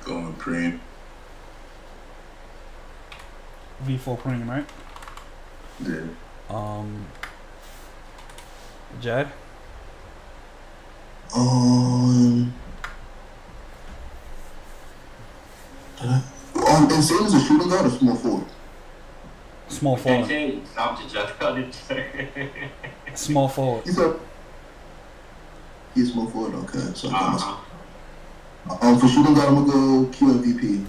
Going cream. V4 Premium, right? Yeah. Jed. And same as a shooting guard or small forward? Small can't forward. tell you. I'm just judging. Small forward. He said he's small forward. Okay, so I got myself. Uh-huh. For shooting guard, I'm gonna go QMVP.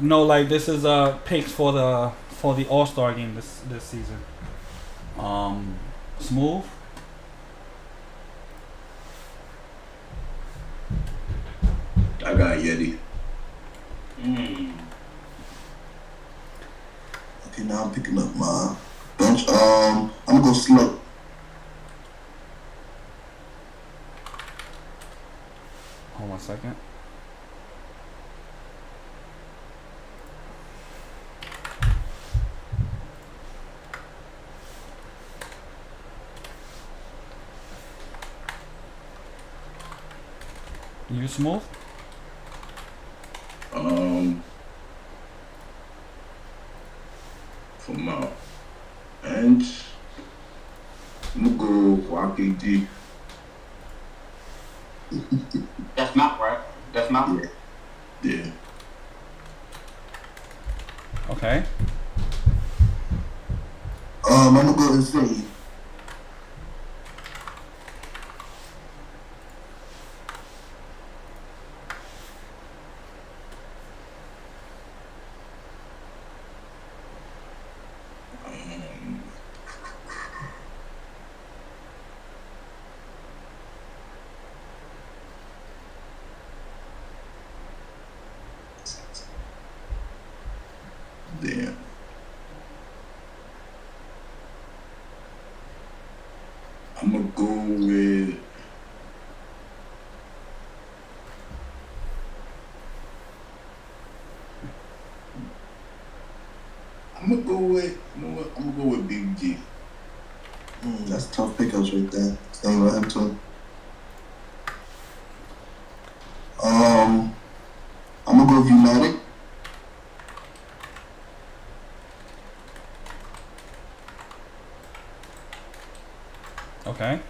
No, like this is picks for the All-Star game this season. Smooth. I got Yeti. Okay, now I'm picking up my bench. I'm gonna go Slut. Hold 1 second. You smooth? For my bench, I'm gonna go Waki D. That's Mount, right? That's Mount. Yeah. Okay. I'm gonna go Insane. Damn. I'm gonna go with. I'm gonna go with. You know what? I'm gonna go with Big G. That's tough pickups right there. Staying with him too. I'm gonna go Vumatic. Okay.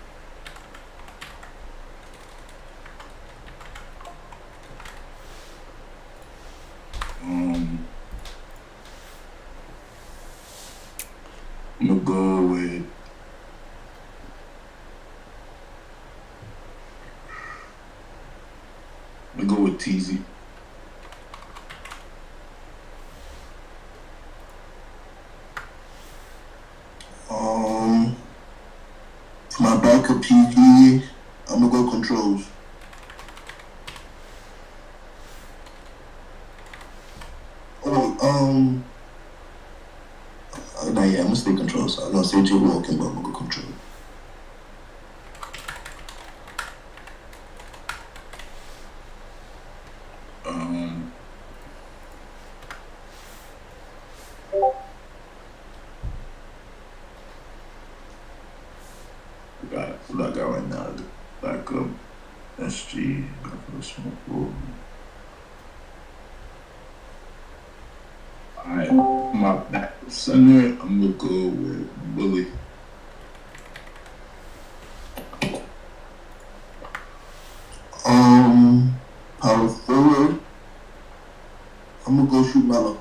I'm gonna go with. I'm gonna go with TZ. For my backup PG, I'm gonna go Controls. Oh wait, nah, yeah, I'm gonna stay Controls. So I'm gonna say J Walking, but I'm gonna go Control. what I got right now. Backup SG, backup small forward. Alright, my back center, I'm gonna go with Bully. Power forward. I'm gonna go shoot Melo.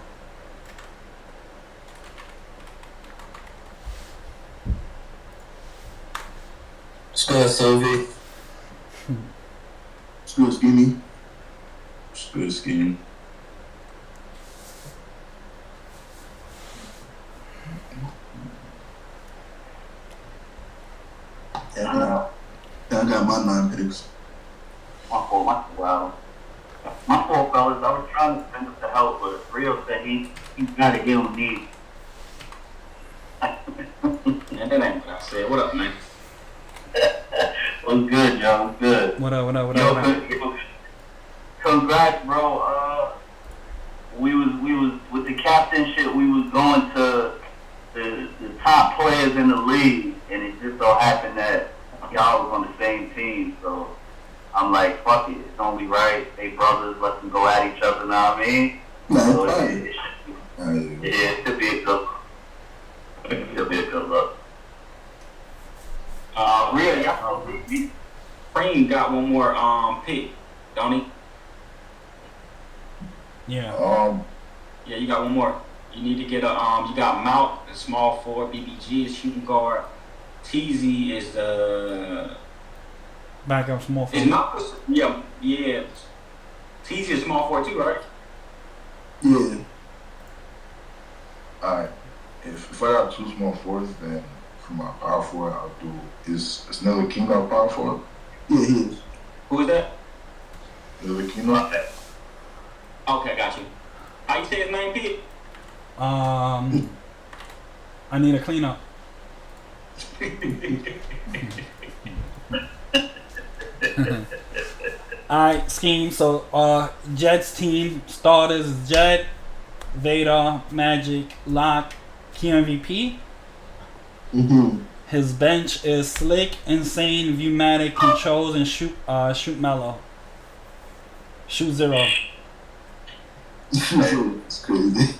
Sylvie. Still skinny. Good scheme. Yeah, I got my 9 picks. My fault, fellas. I was trying to send up the help, but Rio said he's got to give him these. Man, that ain't what I said. What up, man? What's good, y'all? What's good? What up? Yo, congrats, bro. We was with the captainship. We was going to the top players in the league, and it just so happened that y'all was on the same team. So I'm like, fuck it. It's only right. They brothers. Let them go at each other. Know what I mean? So it should be a good. It should be a good look. Really, Cream got one more pick, don't he? Yeah. Yeah, you got one more. You need to get a you got Mount, the small forward, BBG is shooting guard, TZ is the Backup small is forward. Mount yeah. TZ is small forward too, right? Yeah. Alright. If I got 2 small forwards, then for my power forward, I'll do is Snell King our power forward? Yeah, he is. Who is that? Snell King. Okay, got you. How you say his name, Pete? I need a cleanup. Alright, scheme. So Jet's team starters is Jet, Vader, Magic, Lock, QMVP. His bench is Slick, Insane, Viewmatic, Controls, and Shoot Mellow. Shoot Zero. It's crazy.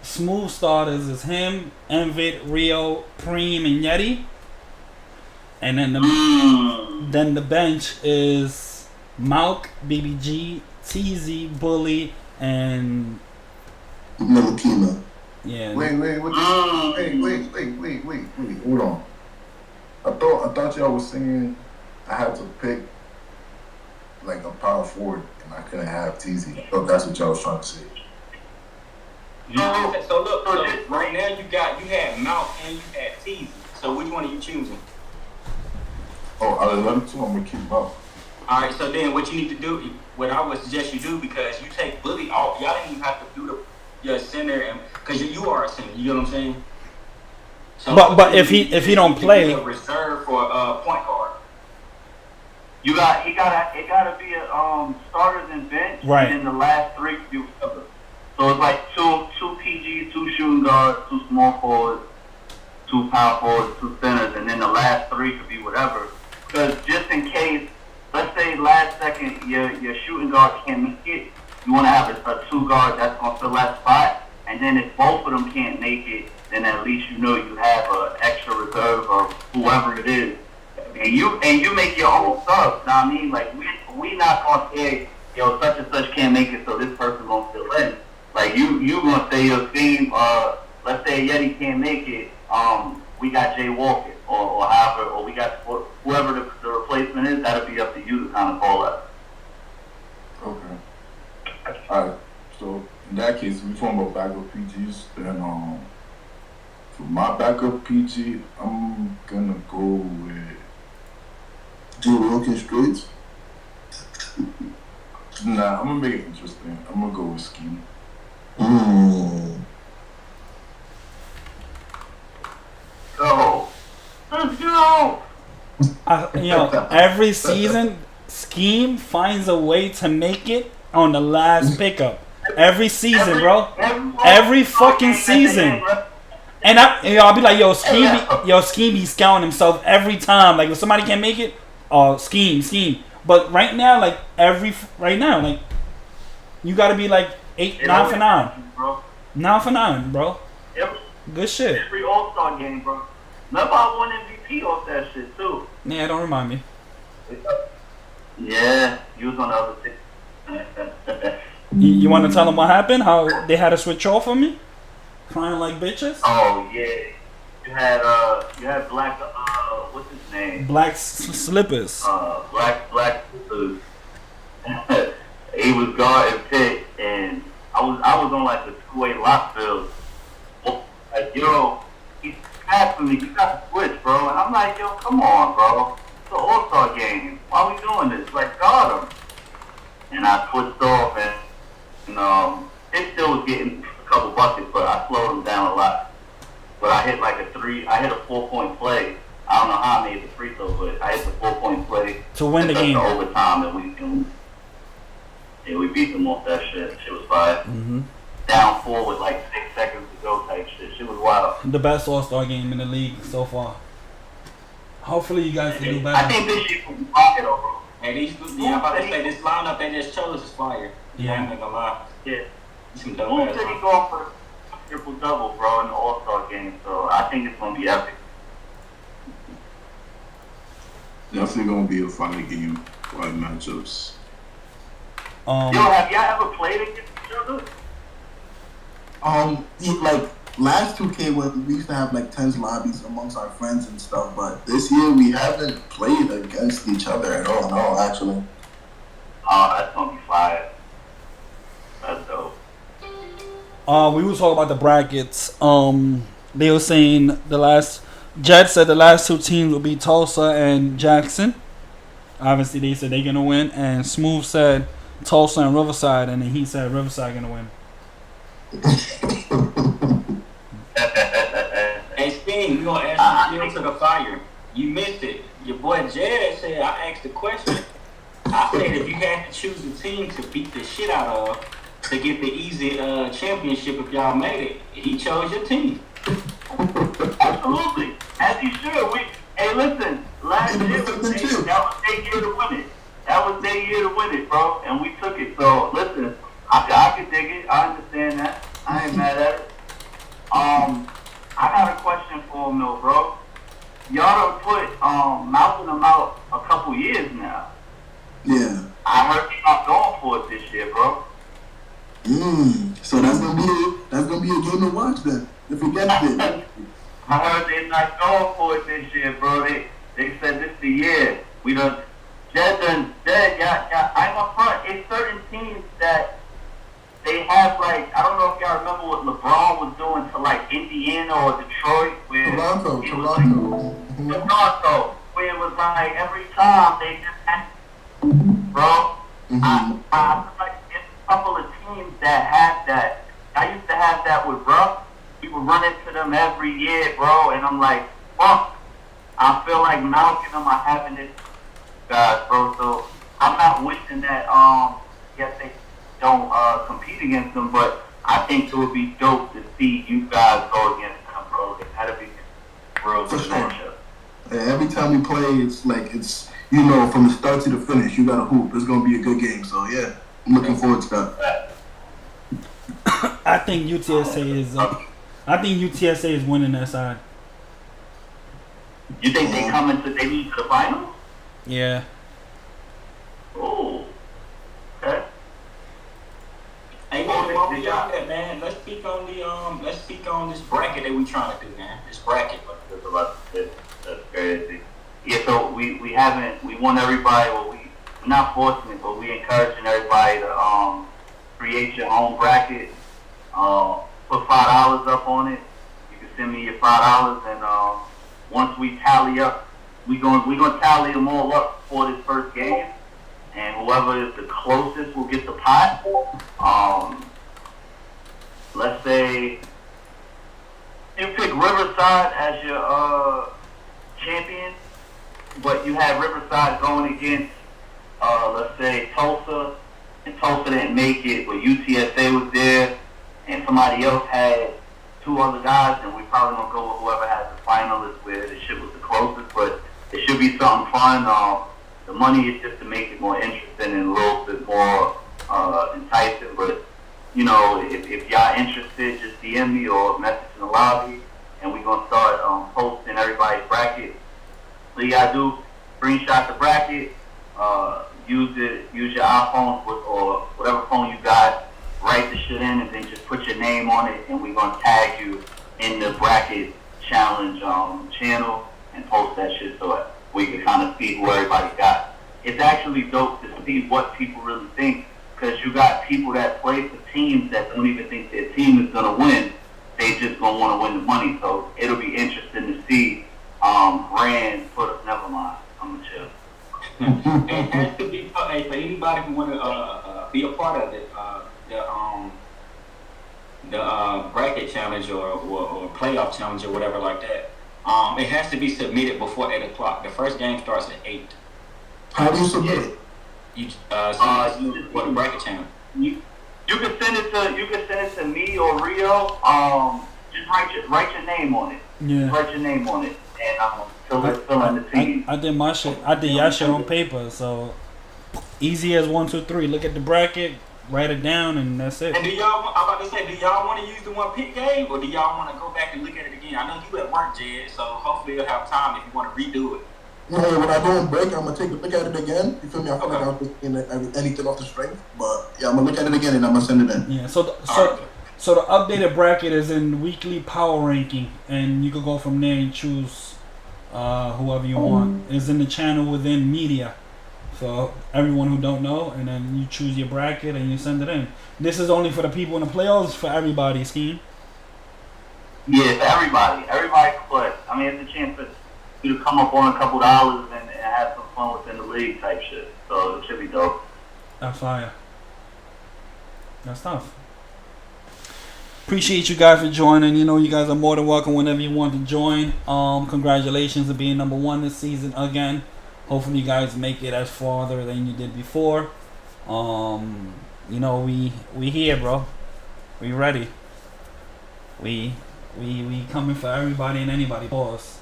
Smooth starters is him, Envid, Rio, Preem, and Yeti. And then the bench is Malk, BBG, TZ, Bully, and Melokina. yeah. Wait, hold on. I thought y'all was saying I had to pick like a power forward and I couldn't have TZ. I thought that's what y'all was trying to say. So look, right now you had Mount and you had TZ. So which one are you choosing? Oh, out of them 2, I'm gonna keep up. Alright, so then what you need to do, what I would suggest you do, because you take Bully off, y'all didn't even have to do your center, and because you are a center, you know what I'm saying? So But if he don't play, a reserve for point guard. It gotta be a starters and bench, right? And then the last 3 could be whatever. So it's like two PGs, 2 shooting guards, 2 small forwards, 2 power forwards, 2 centers, and then the last 3 could be whatever. Because just in case, let's say last second your shooting guard can't make it, you want to have a 2 guard that's gonna fill that spot, and then if both of them can't make it, then at least you know you have an extra reserve of whoever it is, and you make your own subs. Now I mean, like we not gonna say, yo, such and such can't make it, so this person gonna fill in. Like you gonna say your team, let's say Yeti can't make it, we got Jay Walker or however, or we got whoever the replacement is. That'll be up to you to kind of call that. Okay. Alright. So in that case, if we talking about backup PGs, then for my backup PG, I'm gonna go with Jay Walker straight. Nah, I'm gonna make it interesting. I'm gonna go with Ski. Go. Let's go. Every season, Scheme finds a way to make it on the last pickup. Every season, bro. Every fucking season. And I'll be like, Scheme be scouting himself every time. Like if somebody can't make it, Scheme. But right now, like you gotta be like 9 for 9. Bro. 9 for 9, bro. Good shit. Every All-Star game, bro. Remember I won MVP off that shit too. Yeah, don't remind me. Yeah, you was on the other team. You want to tell them what happened? How they had to switch off on me? Crying like bitches? Oh yeah. You had Black what's his name? Black slippers. Black slippers. He was guarding Pitt, and I was on like the 2-8 lock field. Like, yo, he's passing me. You got to switch, bro. And I'm like, yo, come on, bro. It's an All-Star game. Why are we doing this? Like, guard him. And I switched off, and it still was getting a couple buckets, but I slowed him down a lot. But I hit like a 4-point play. I don't know how I made the free throw, but I hit the 4-point play to win the game. Overtime, and we beat them off that shit. Shit was fire. Mm-hmm. Down 4 with like 6 seconds to go type shit. Shit was wild. The best All-Star game in the league so far. Hopefully you guys can do better. I think this shit will be pocket over. Hey, I'm about to say this lineup they just chose is fire. Yeah. I ain't gonna lie. Yeah. Some Who dope ass said he lineup. going for triple-double, bro, in the All-Star game? So I think it's going to be epic. Definitely gonna be a fire game, fire matchups. Yo, have y'all ever played against each other? Like last 2K when we used to have like tens lobbies amongst our friends and stuff, but this year we haven't played against each other at all. No, actually. Oh, that's going to be fire. That's dope. We was talking about the brackets. They were saying Jed said the last 2 teams would be Tulsa and Jackson. Obviously, they said they're gonna win, and Smooth said Tulsa and Riverside, and then he said Riverside gonna win. Hey, Sting, we gonna ask you to the fire. You missed it. Your boy Jed said I asked the question. I said if you had to choose a team to beat the shit out of to get the easy championship if y'all made it, he chose your team. Absolutely. As he should. Hey, listen. Last year, that was their year to win it. That was their year to win it, bro. And we took it. So, listen. I can dig it. I understand that. I ain't mad at it. I got a question for him, though, bro. Y'all done put Malcolm them out a couple years now. Yeah. I heard you're not going for it this year, bro. So that's gonna be a game to watch then. If we get it. I heard they're not going for it this year, bro. They said this the year. We done. I ain't gonna front. It's certain teams that they have like, I don't know if y'all remember what LeBron was doing to like Indiana or Detroit, where Toronto, where it was like every time they just had, bro. I feel like there's a couple of teams that have that. I used to have that with Ruff. We would run into them every year, bro, and I'm like, fuck. I feel like Malcolm and them are having this, guys, bro. So I'm not wishing that, yes, they don't compete against them, but I think it would be dope to see you guys go against them, bro. That'd be real good matchup. Every time we play, it's like from the start to the finish, you got to hoop. It's gonna be a good game. So yeah, I'm looking forward to that. I think UTSA is winning that side. You think they need to the finals? Yeah. Oh. Okay. Hey, man, while we on that, man, let's speak on this bracket that we trying to do, man. This bracket. That's crazy. Yeah, so we want everybody, we're not forcing it, but we encouraging everybody to create your own bracket. Put $5 up on it. You can send me your $5, and once we tally up, we gonna tally them all up for this first game, and whoever is the closest will get the pot. Let's say you pick Riverside as your champion, but you have Riverside going against, let's say, Tulsa, and Tulsa didn't make it, but UTSA was there, and somebody else had 2 other guys, and we probably gonna go with whoever has the finalists where the shit was the closest. But it should be something fun. The money is just to make it more interesting and a little bit more enticing. But you know, if y'all interested, just DM me or message in the lobby, and we're gonna start posting everybody's bracket. So you gotta do screenshot the bracket, use your iPhone or whatever phone you got, write the shit in, and then just put your name on it, and we're gonna tag you in the bracket challenge channel and post that shit so we can kind of see who everybody got. It's actually dope to see what people really think, because you got people that play for teams that don't even think their team is gonna win. They just gonna want to win the money. So it'll be interesting to see Rand put up. Never mind, I'm gonna chill. It has to be for anybody who want to be a part of it. The bracket challenge or playoff challenge or whatever like that. It has to be submitted before 8 o'clock. The first game starts at 8. How do you submit it? You what the bracket challenge. You can send it to me or Rio. Just write your name on it. Yeah. Write your name on it, and fill in the team. I did my shit. I did your shit on paper, so easy as 1, 2, 3. Look at the bracket, write it down, and that's it. And do y'all want to use the one pick game, or do y'all want to go back and look at it again? I know you at work, Jed, so hopefully you'll have time if you want to redo it. No, when I go on break, I'm gonna take a look at it again. You feel me? I feel like I'm just anything off the strength, but yeah, I'm gonna look at it again and I'm gonna send it in. Yeah. So the updated bracket is in weekly power ranking, and you can go from there and choose whoever you want. It's in the channel within media, so everyone who don't know, and then you choose your bracket and you send it in. This is only for the people in the playoffs, for everybody. Scheme. Yeah, for everybody. Everybody can play. I mean, it's a chance for you to come up on a couple dollars and have some fun within the league type shit. So it should be dope. That's fire. That's tough. Appreciate you guys for joining. You know, you guys are more than welcome whenever you want to join. Congratulations on being number 1 this season again. Hopefully you guys make it as farther than you did before. You know, we here, bro. We ready. We coming for everybody and anybody. Pause.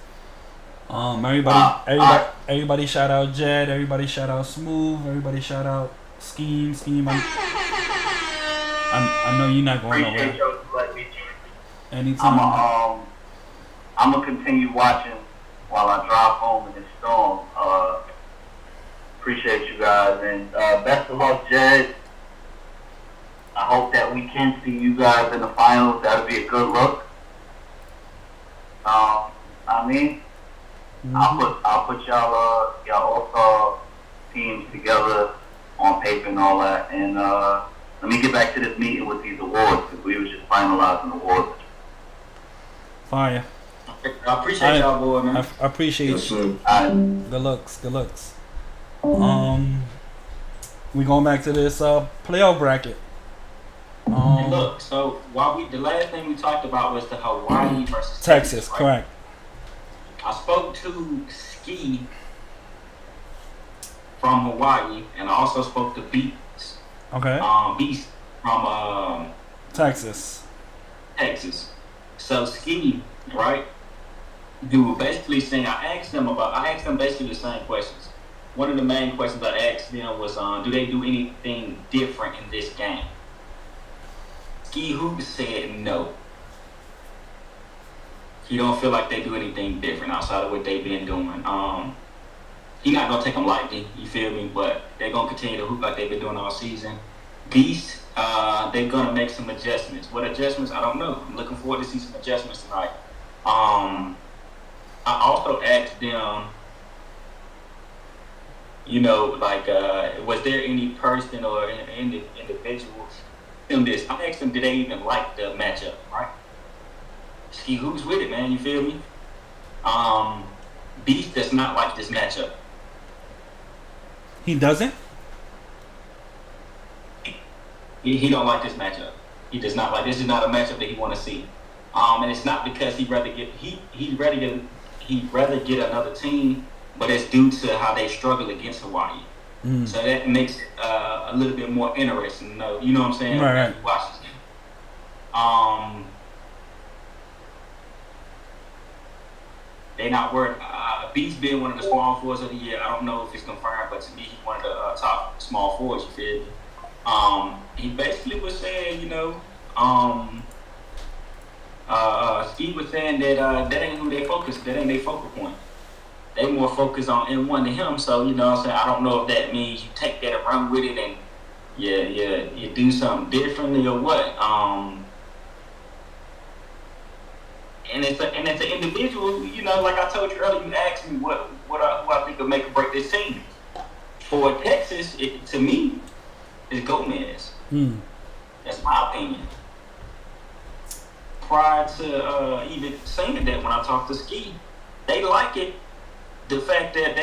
Everybody shout out Jed, everybody shout out Smooth, everybody shout out Scheme. I know you're not going nowhere. Appreciate y'all letting me join. Anytime. I'm gonna continue watching while I drive home in this storm. Appreciate you guys, and best of luck, Jed. I hope that we can see you guys in the finals. That'll be a good look. I'll put y'all all teams together on paper and all that. And let me get back to this meeting with these awards, because we were just finalizing awards. Fire. I appreciate y'all, boy, man. I appreciate you. Good looks. We going back to this playoff bracket. And look, so the last thing we talked about was the Hawaii versus Texas, right? Correct. I spoke to Ski from Hawaii, and I also spoke to Beast. Okay. Beast from Texas. So Ski, right? You were basically saying I asked them basically the same questions. One of the main questions I asked them was, do they do anything different in this game? Ski Hoop said no. He don't feel like they do anything different outside of what they've been doing. He not gonna take them lightly, you feel me? But they're gonna continue to hoop like they've been doing all season. Beast, they're gonna make some adjustments. What adjustments? I don't know. I'm looking forward to see some adjustments tonight. I also asked them, you know, like, was there any person or individual in this? I asked them, did they even like the matchup, right? Ski Hoop's with it, man. You feel me? Beast does not like this matchup. He doesn't? He don't like this matchup. He does not like. This is not a matchup that he want to see. And it's not because he'd rather get another team, but it's due to how they struggle against Hawaii. So that makes it a little bit more interesting. You know what I'm saying? Right. Watch this game. they not worried. Beast being one of the small forwards of the year. I don't know if it's confirmed, but to me, he's one of the top small forwards. You feel me? He basically was saying, Steve was saying that that ain't who they focus. That ain't their focal point. They more focused on N1 than him. So what I'm saying, I don't know if that means you take that and run with it and you do something differently or what. And it's an individual, like I told you earlier, you asked me who I think will make or break this team. For Texas, to me, is Gomez. That's my opinion. Prior to even saying that, when I talked to Ski, they like it. The fact that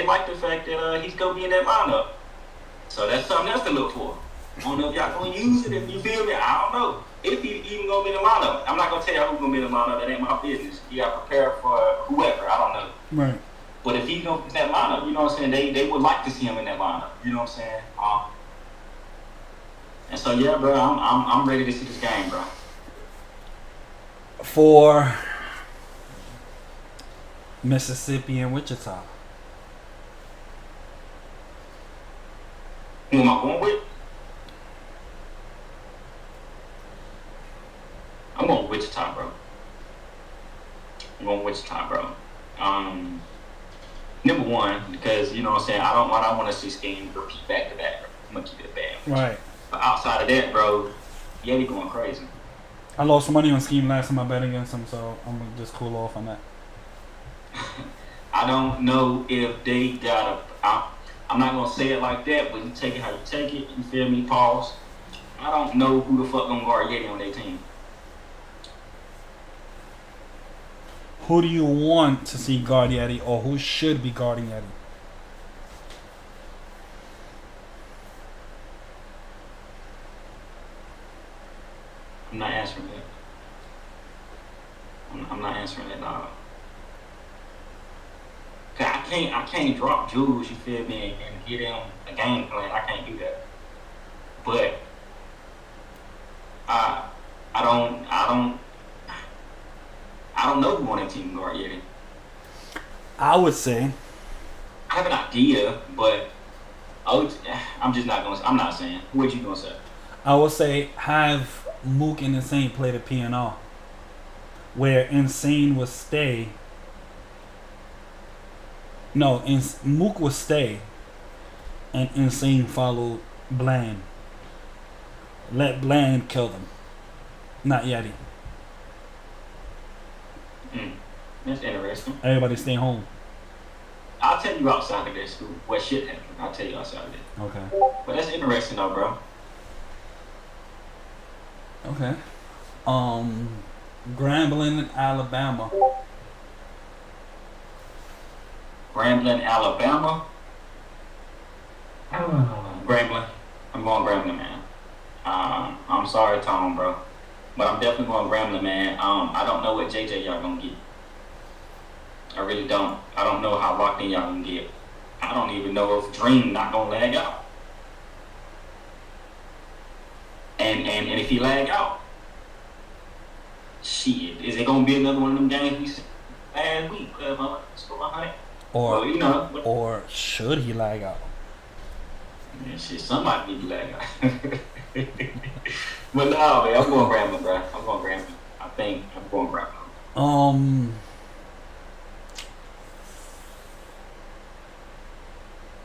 he's gonna be in that lineup. So that's something else to look for. I don't know if y'all gonna use it. If you feel me, I don't know. If he's even gonna be in the lineup, I'm not gonna tell y'all who's gonna be in the lineup. That ain't my business. You gotta prepare for whoever. I don't know. Right. But if he's gonna be in that lineup, you know what I'm saying? They would like to see him in that lineup. You know what I'm saying? And so yeah, bro, I'm ready to see this game, bro. For Mississippi and Wichita. Who am I going with? I'm going Wichita, bro. Number one, because you know what I'm saying, I don't want to see Scheme repeat back to back. I'm gonna keep it bad. Right. But outside of that, bro, yeah, they going crazy. I lost money on Scheme last time I bet against him, so I'm gonna just cool off on that. I don't know if they got I'm not gonna say it like that, but you take it how you take it. You feel me? Pause. I don't know who the fuck gonna guard Yeti on their team. Who do you want to see guard Yeti, or who should be guarding Yeti? I'm not answering that. I'm not answering that, dog. I can't drop Jules, you feel me, and get him a game plan. I can't do that. But I don't know who on that team guard Yeti. I would say I have an idea, but I'm just not gonna. I'm not saying. What you gonna say? I would say have Mook and Insane play the PNR, where Insane would stay. No, Mook would stay, and Insane followed Bland. Let Bland kill them, not Yeti. That's interesting. Everybody stay home. I'll tell you outside of that school what shit happened. I'll tell you outside of that. Okay. But that's interesting though, bro. Okay. Grambling, Alabama. Grambling, Alabama. Grambling. I'm going Grambling, man. I'm sorry, Tom, bro. But I'm definitely going Grambling, man. I don't know what JJ y'all gonna get. I really don't. I don't know how locked in y'all gonna get. I don't even know if Dream not gonna lag out. And if he lag out, shit, is it gonna be another one of them games we said last week? Or should he lag out? Yeah, shit, somebody need to lag out. But no, man, I'm going Grambling, bro. I'm going Grambling. I think I'm going Grambling.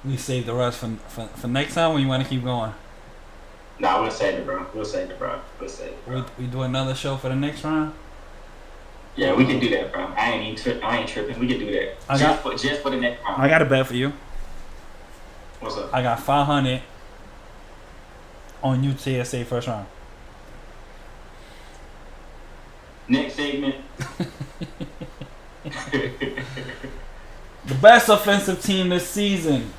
We save the rest for next time, or you want to keep going? Nah, we'll save it, bro. We do another show for the next round? Yeah, we can do that, bro. I ain't tripping. We can do that. Just for the next round. I got a bet for you. What's up? I got 500 on UTSA first round. Next segment. The best offensive team this season.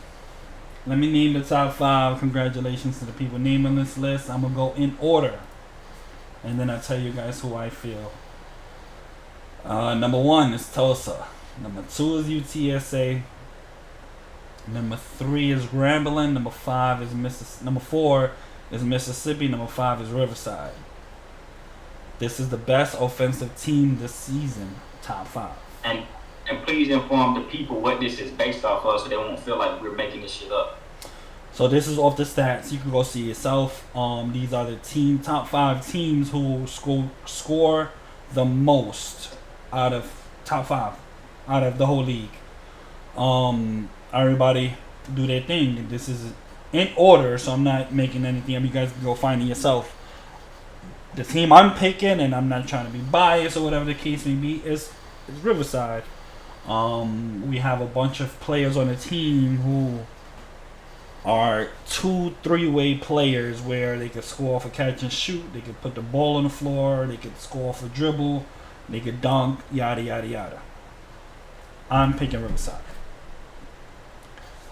Let me name the top 5. Congratulations to the people naming this list. I'm going to go in order. And then I'll tell you guys who I feel. Number 1 is Tulsa. Number 2 is UTSA. Number 3 is Grambling. Number 4 is Mississippi. Number 5 is Riverside. This is the best offensive team this season. Top 5. And please inform the people what this is based off of, so they won't feel like we're making this shit up. So this is off the stats. You can go see yourself. These are the top 5 teams who score the most out of top 5 out of the whole league. Everybody do their thing. This is in order, so I'm not making anything up. You guys can go find it yourself. The team I'm picking, and I'm not trying to be biased or whatever the case may be, is Riverside. We have a bunch of players on the team who are 2-3-way players where they could score off a catch and shoot, they could put the ball on the floor, they could score off a dribble, they could dunk, yada yada yada. I'm picking Riverside.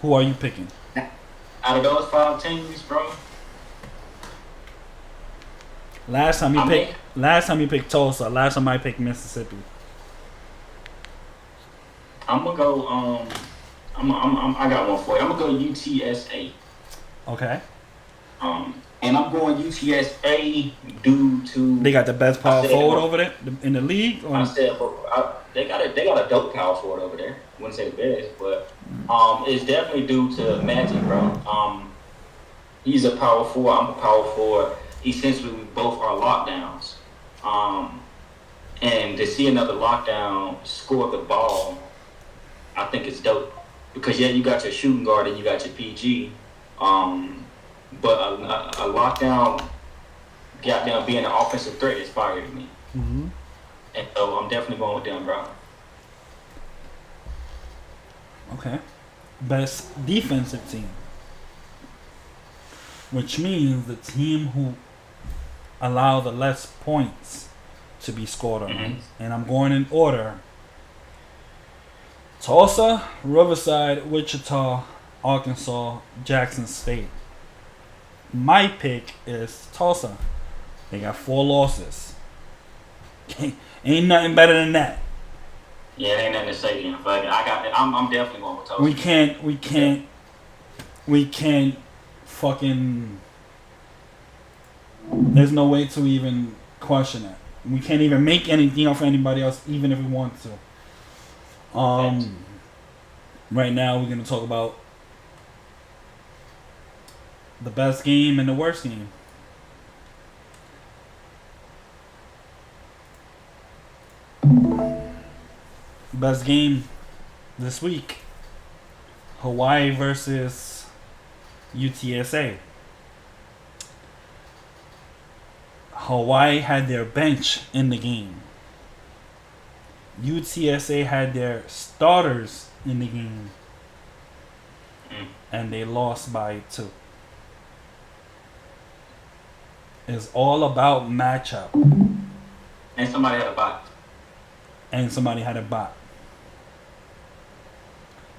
Who are you picking? Out of those 5 teams, bro. Last time you picked Tulsa. Last time I picked Mississippi. I'm gonna go. I got one for you. I'm gonna go UTSA. Okay. And I'm going UTSA due to They got the best power forward over there in the league. I said, they got a dope power forward over there. Wouldn't say the best, but it's definitely due to Magic, bro. He's a power forward. I'm a power forward. Essentially, we both are lockdowns. And to see another lockdown score the ball, I think it's dope. Because yeah, you got your shooting guard and you got your PG, but a lockdown, goddamn, being an offensive threat is fire to me. Mm-hmm. And so I'm definitely going with them, bro. Okay. Best defensive team, which means the team who allow the less points to be scored on. Mm-hmm. And I'm going in order. Tulsa, Riverside, Wichita, Arkansas, Jackson State. My pick is Tulsa. They got 4 losses. Ain't nothing better than that. Yeah, ain't nothing to say then. But I'm definitely going with Tulsa. We can't fucking. There's no way to even question it. We can't even make anything up for anybody else, even if we want to. Right now we're gonna talk about the best game and the worst game. Best game this week: Hawaii versus UTSA. Hawaii had their bench in the game. UTSA had their starters in the game. And they lost by 2. It's all about matchup. And somebody had a bot.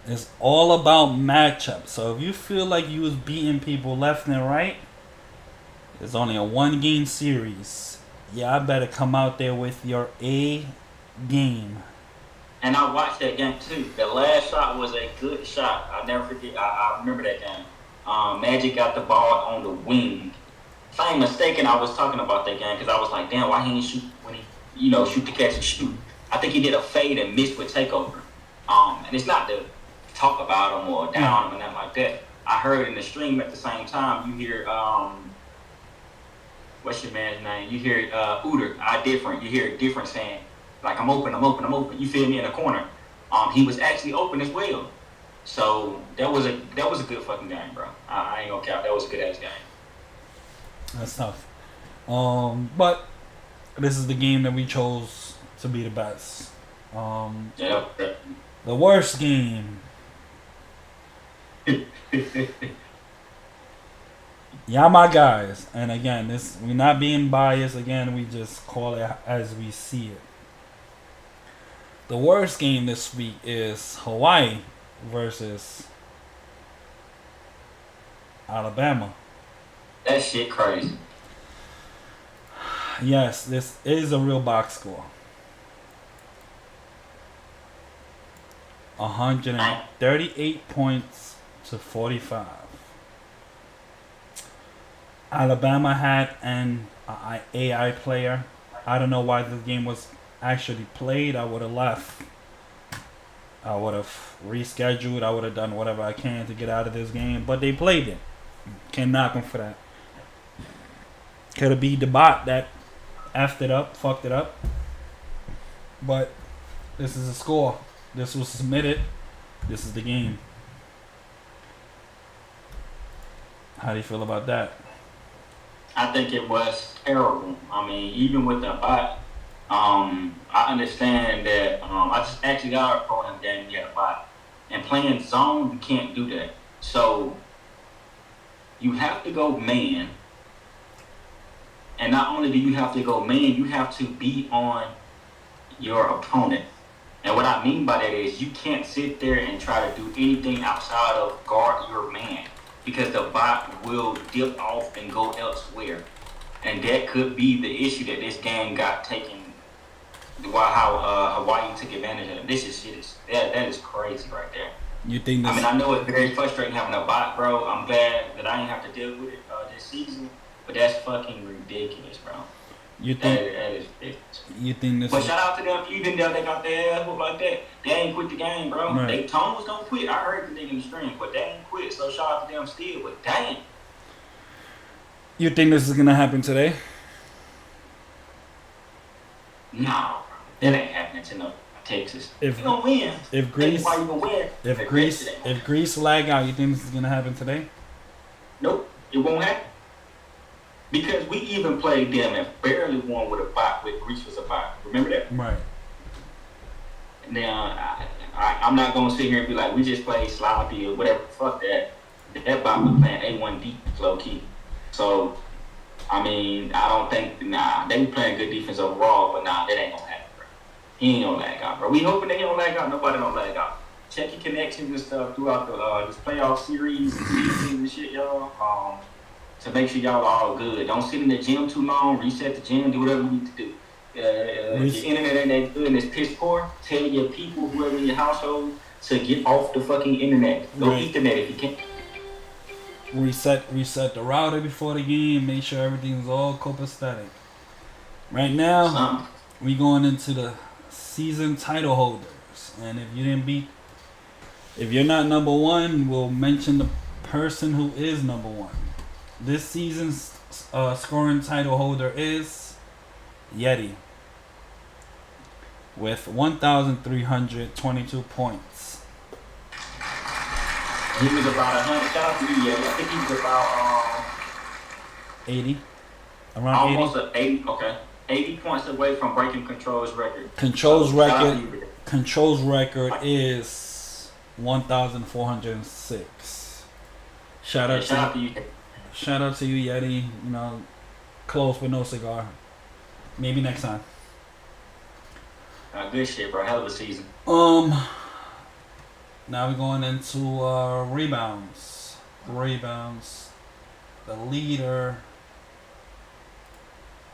It's all about matchup. So if you feel like you was beating people left and right, it's only a 1-game series. Y'all better come out there with your A game. And I watched that game too. The last shot was a good shot. I'll never forget. I remember that game. Magic got the ball on the wing. If I ain't mistaken, I was talking about that game because I was like, damn, why he didn't shoot when he, shoot the catch and shoot. I think he did a fade and missed with takeover. And it's not to talk about him or down him and nothing like that. I heard in the stream at the same time, you hear, what's your man's name? You hear Uter, you hear it different saying, like, I'm open. You feel me, in the corner. He was actually open as well. So that was a good fucking game, bro. I ain't gonna count. That was a good ass game. That's tough. But this is the game that we chose to be the best. Yeah. The worst game. Y'all my guys. And again, we're not being biased. Again, we just call it as we see it. The worst game this week is Hawaii versus Alabama. That shit crazy. Yes, this is a real box score. 138 points to 45. Alabama had an AI player. I don't know why this game was actually played. I would have left I would have rescheduled. I would have done whatever I can to get out of this game. But they played it. Can't knock them for that. Could have been the bot that effed it up, fucked it up. But this is a score. This was submitted. This is the game. How do you feel about that? I think it was terrible. I mean, even with the bot, I understand that. I just actually got a program game we had a bot, and playing zone you can't do that. So you have to go man, and not only do you have to go man, you have to be on your opponent. And what I mean by that is you can't sit there and try to do anything outside of guard your man, because the bot will dip off and go elsewhere. And that could be the issue that this game got taken, how Hawaii took advantage of it. This is shit. That is crazy right there. You think this? I mean, I know it's very frustrating having a bot, bro. I'm glad that I didn't have to deal with it this season, but that's fucking ridiculous, bro. You think? That is ridiculous. You think this? But is, shout out to them. Even though they got their ass whooped like that, they ain't quit the game, bro. Right. They Tone was gonna quit. I heard the nigga in the stream, but they ain't quit. So shout out to them still. But damn. You think this is gonna happen today? No, bro. That ain't happening to no Texas. If you gonna win. if Greece, why you gonna win? if Greece lag out, you think this is gonna happen today? Nope, it won't happen. Because we even played them and barely won with a bot. With Greece was a bot. Remember that? Right. Now, I'm not gonna sit here and be like, we just played sloppy or whatever. Fuck that. That bot was playing A1 low key. So, I mean, I don't think, they be playing good defense overall, but that ain't gonna happen, bro. He ain't gonna lag out, bro. We hoping that he don't lag out. Nobody don't lag out. Check your connections and stuff throughout this playoff series and seasons and shit, y'all. To make sure y'all are all good. Don't sit in the gym too long. Reset the gym. Do whatever you need to do. If your internet ain't that good and it's piss poor, tell your people, whoever in your household, to get off the fucking internet. Go Ethernet if you can. Reset the router before the game. Make sure everything's all copacetic. Right now, we going into the season title holders, and if you're not number one, we'll mention the person who is number one. This season's scoring title holder is Yeti with 1,322 points. He was about 100. Shout out to you, Yeti. I think he was about 80. Around almost 80. 80. Okay, 80 points away from breaking Control's record. Control's record is 1,406. Shout out to you. Shout out to you, Yeti. You know, close with no cigar. Maybe next time. Good shit, bro. Hell of a season. Now we're going into rebounds. The leader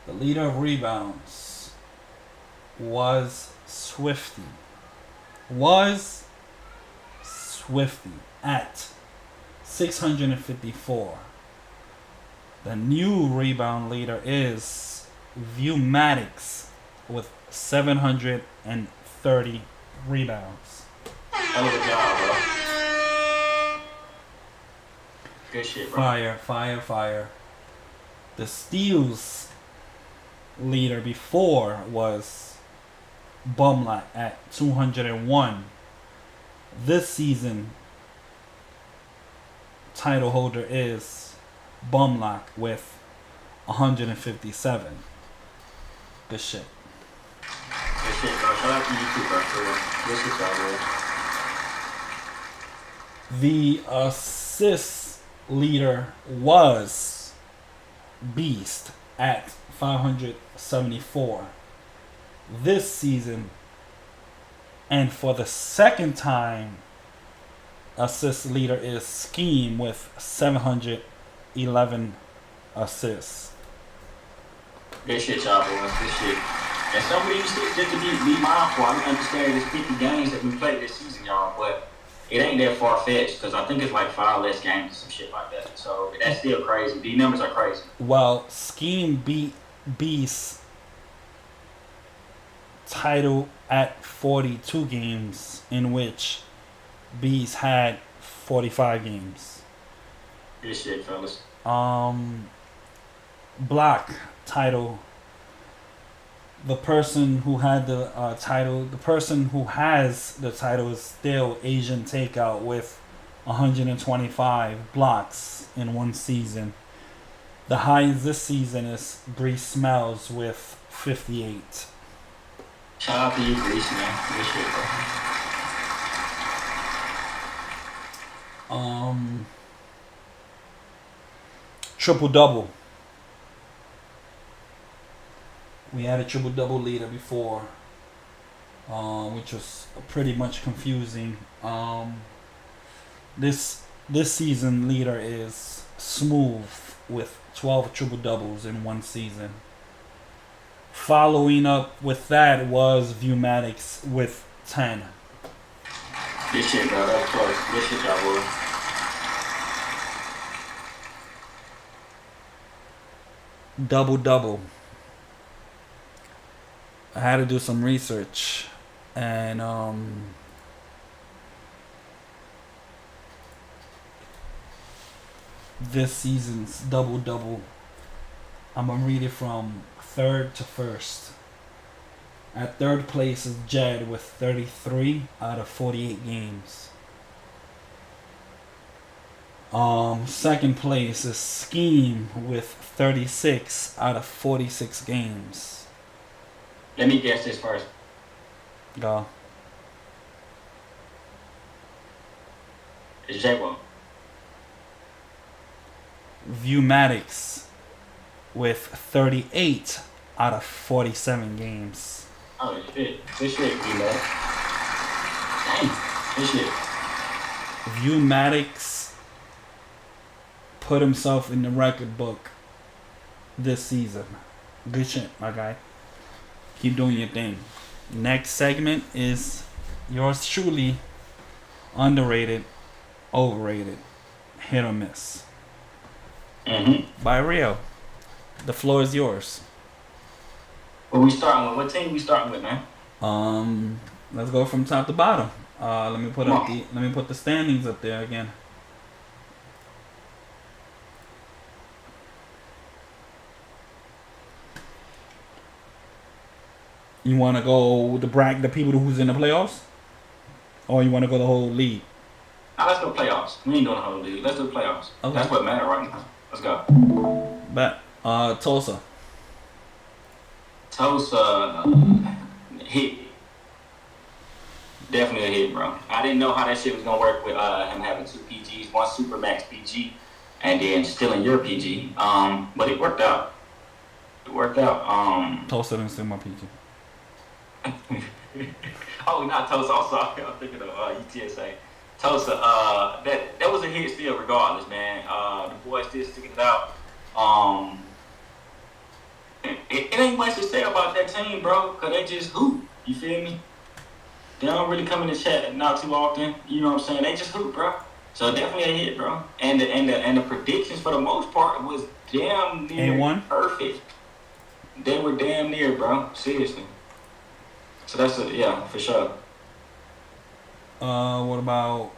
of rebounds was Swifty. At 654. The new rebound leader is Viewmatics with 730 rebounds. Hell of a job, bro. Good shit, bro. Fire. The steals leader before was Bumlock at 201. This season, title holder is Bumlock with 157. Good shit. Good shit, bro. Shout out to you too, bro. Good shit, bro. The assist leader was Beast at 574. This season, and for the second time, assist leader is Scheme with 711 assists. Good shit, y'all boys. Good shit. And some of these shit, just to be mindful, I understand there's 50 games that we played this season, y'all, but it ain't that far-fetched, because I think it's like 5 less games or some shit like that. So that's still crazy. These numbers are crazy. Well, Scheme beat Beast title at 42 games, in which Bees had 45 games. Good shit, fellas. Block title. The person who had the title, the person who has the title is still Asian Takeout with 125 blocks in one season. The highest this season is Bree Smells with 58. Shout out to you, Grease, man. Good shit, bro. Triple double. We had a triple double leader before, which was pretty much confusing. This season leader is Smooth with 12 triple doubles in one season. Following up with that was Viewmatics with 10. Good shit, bro. That's close. Good shit, y'all boys. Double double. I had to do some research, and this season's double double, I'm gonna read it from third to first. At third place is Jed with 33 out of 48 games. Second place is Scheme with 36 out of 46 games. Let me guess this first. Go. It's J-Wo. Viewmatics with 38 out of 47 games. Oh shit. Good shit, B-Man. Dang. Good shit. Viewmatics put himself in the record book this season. Good shit, my guy. Keep doing your thing. Next segment is yours truly, underrated, overrated, hit or miss. By Rio. The floor is yours. What we starting with? What team we starting with, man? Let's go from top to bottom. Let me put the standings up there again. You want to go the people who's in the playoffs, or you want to go the whole league? Let's go playoffs. We ain't doing the whole league. Let's do playoffs. Okay. That's what matters right now. Let's go. Bet. Tulsa. Tulsa hit. Definitely a hit, bro. I didn't know how that shit was gonna work with him having 2 PGs, 1 Supermax PG, and then stealing your PG. But it worked out. Tulsa didn't steal my PG. Oh, not Tulsa. I'm sorry. I'm thinking of UTSA. Tulsa. That was a hit still, regardless, man. The boys still sticking it out. It ain't much to say about that team, bro, because they just hoop. You feel me? They don't really come in the chat not too often. You know what I'm saying? They just hoop, bro. So definitely a hit, bro. And the predictions for the most part was damn near A1? perfect. They were damn near, bro. Seriously. So that's yeah, for sure. What about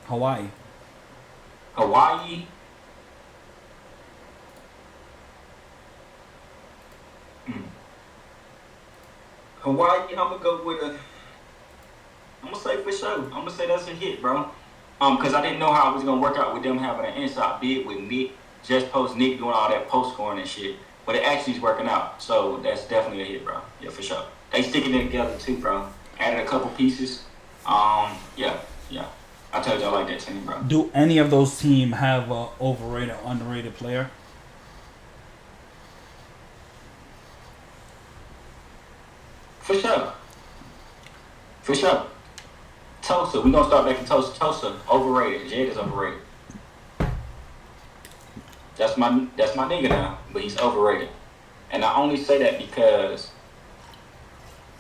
Hawaii? Hawaii. Hawaii, I'm gonna go with I'm gonna say for sure. I'm gonna say that's a hit, bro. Cause I didn't know how it was gonna work out with them having an inside bid with Nick, just post Nick doing all that post scoring and shit. But it actually is working out, so that's definitely a hit, bro. Yeah, for sure. They sticking it together too, bro. Added a couple pieces. Yeah. I told you I like that team, bro. Do any of those teams have a overrated or underrated player? For sure. Tulsa, we gonna start back in Tulsa. Tulsa, overrated. Jed is overrated. That's my nigga now, but he's overrated. And I only say that because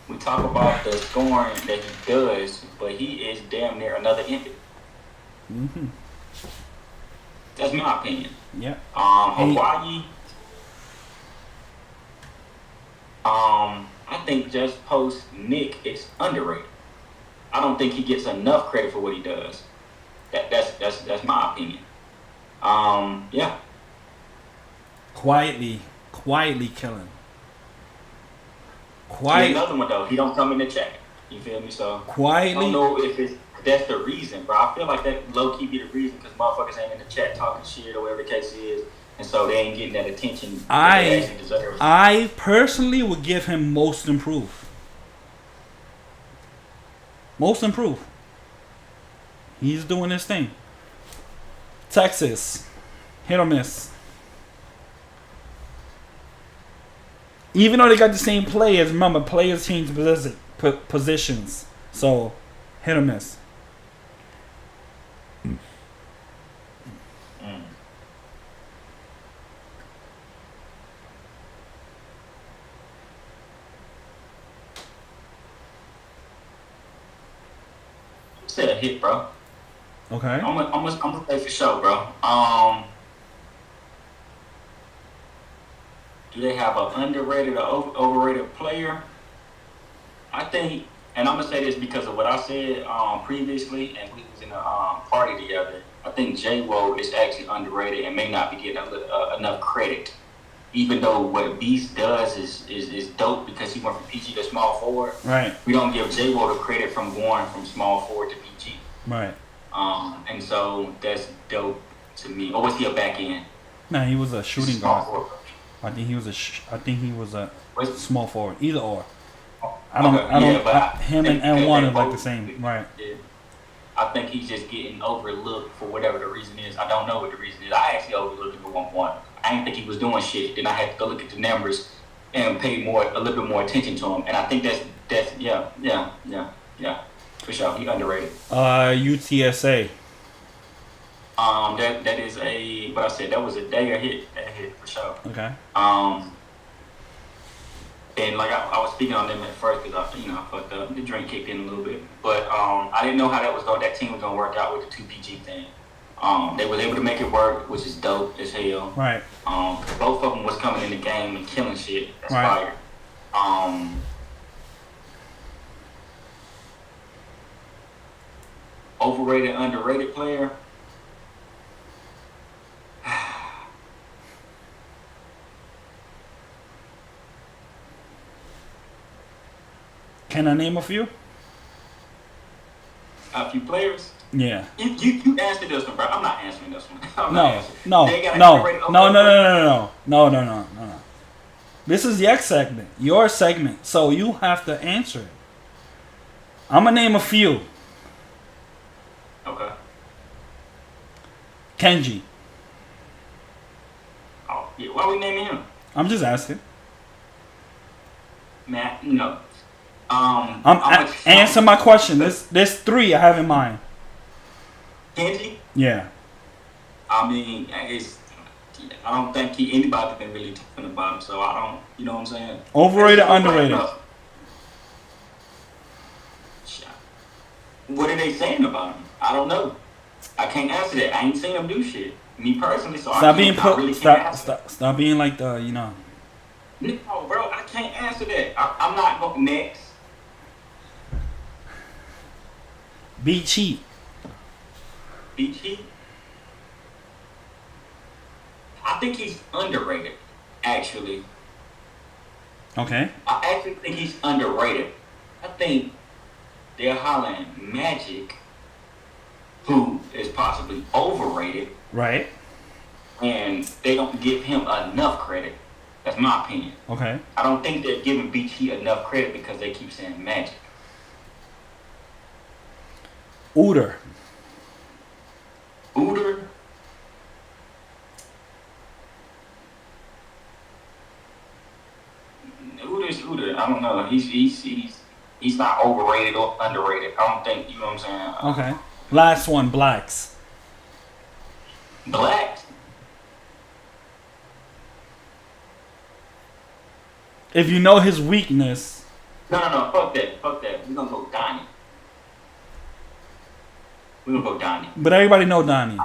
we talk about the scoring that he does, but he is damn near another infant. Mm-hmm. That's my opinion. Yeah. Hawaii. I'm think just post Nick is underrated. I don't think he gets enough credit for what he does. That's my opinion. Yeah. Quietly killing. Another one though, he don't come in the chat. You feel me? So Quietly. I don't know if that's the reason, bro. I feel like that low key be the reason because motherfuckers ain't in the chat talking shit or whatever the case is, and so they ain't getting that attention that they actually deserve. I personally would give him most improved. Most improved. He's doing his thing. Texas, hit or miss. Even though they got the same players, remember players change positions. So, hit or miss. Say a hit, bro. Okay. I'm gonna say for sure, bro. Do they have an underrated or overrated player? I think, and I'm gonna say this because of what I said previously, and we was in a party together. I think J-Wo is actually underrated and may not be getting enough credit, even though what Beast does is dope because he went from PG to small forward. Right. We don't give J-Wo the credit from going from small forward to PG. Right. And so that's dope to me. Or was he a back end? No, he was a shooting guard. Forward. I think he was a small forward. Either or. Him and N1 are like the same. Right. Yeah. I think he's just getting overlooked for whatever the reason is. I don't know what the reason is. I actually overlooked him at one point. I didn't think he was doing shit. Then I had to go look at the numbers and pay a little bit more attention to him. And I think that's yeah. For sure. He underrated. UTSA. That is but I said that was a day hit for sure. Okay. And like I was speaking on them at first because I fucked up. The drink kicked in a little bit, but I didn't know how that team was gonna work out with the 2PG thing. They was able to make it work, which is dope as hell. Right. Both of them was coming in the game and killing shit. That's right. fire. Overrated, underrated player. Can I name a few? A few players? Yeah. You answered this one, bro. I'm not answering this one. No. This is your segment, so you have to answer it. I'm gonna name a few. Okay. Kenji. Oh, yeah. Why are we naming him? I'm just asking. Man, answer my question. There's three I have in mind. Kenji? Yeah. I mean, I don't think anybody can really talk about him, so I don't, you know what I'm saying? Overrated, underrated? What are they saying about him? I don't know. I can't answer that. I ain't seen him do shit. Me personally, so stop being like the, No, bro, I can't answer that. I'm not going next. Be cheap. I think he's underrated, actually. Okay. I actually think he's underrated. I think they're hollering Magic, who is possibly overrated. Right. And they don't give him enough credit. That's my opinion. Okay. I don't think they're giving BT enough credit because they keep saying Magic. Uter. Uter's Uter. I don't know. He's not overrated or underrated. I don't think, you know what I'm saying? Okay. Last one, Blacks. Blacks? If you know his weakness. No. Fuck that. We're gonna go Donnie. But everybody know Donnie.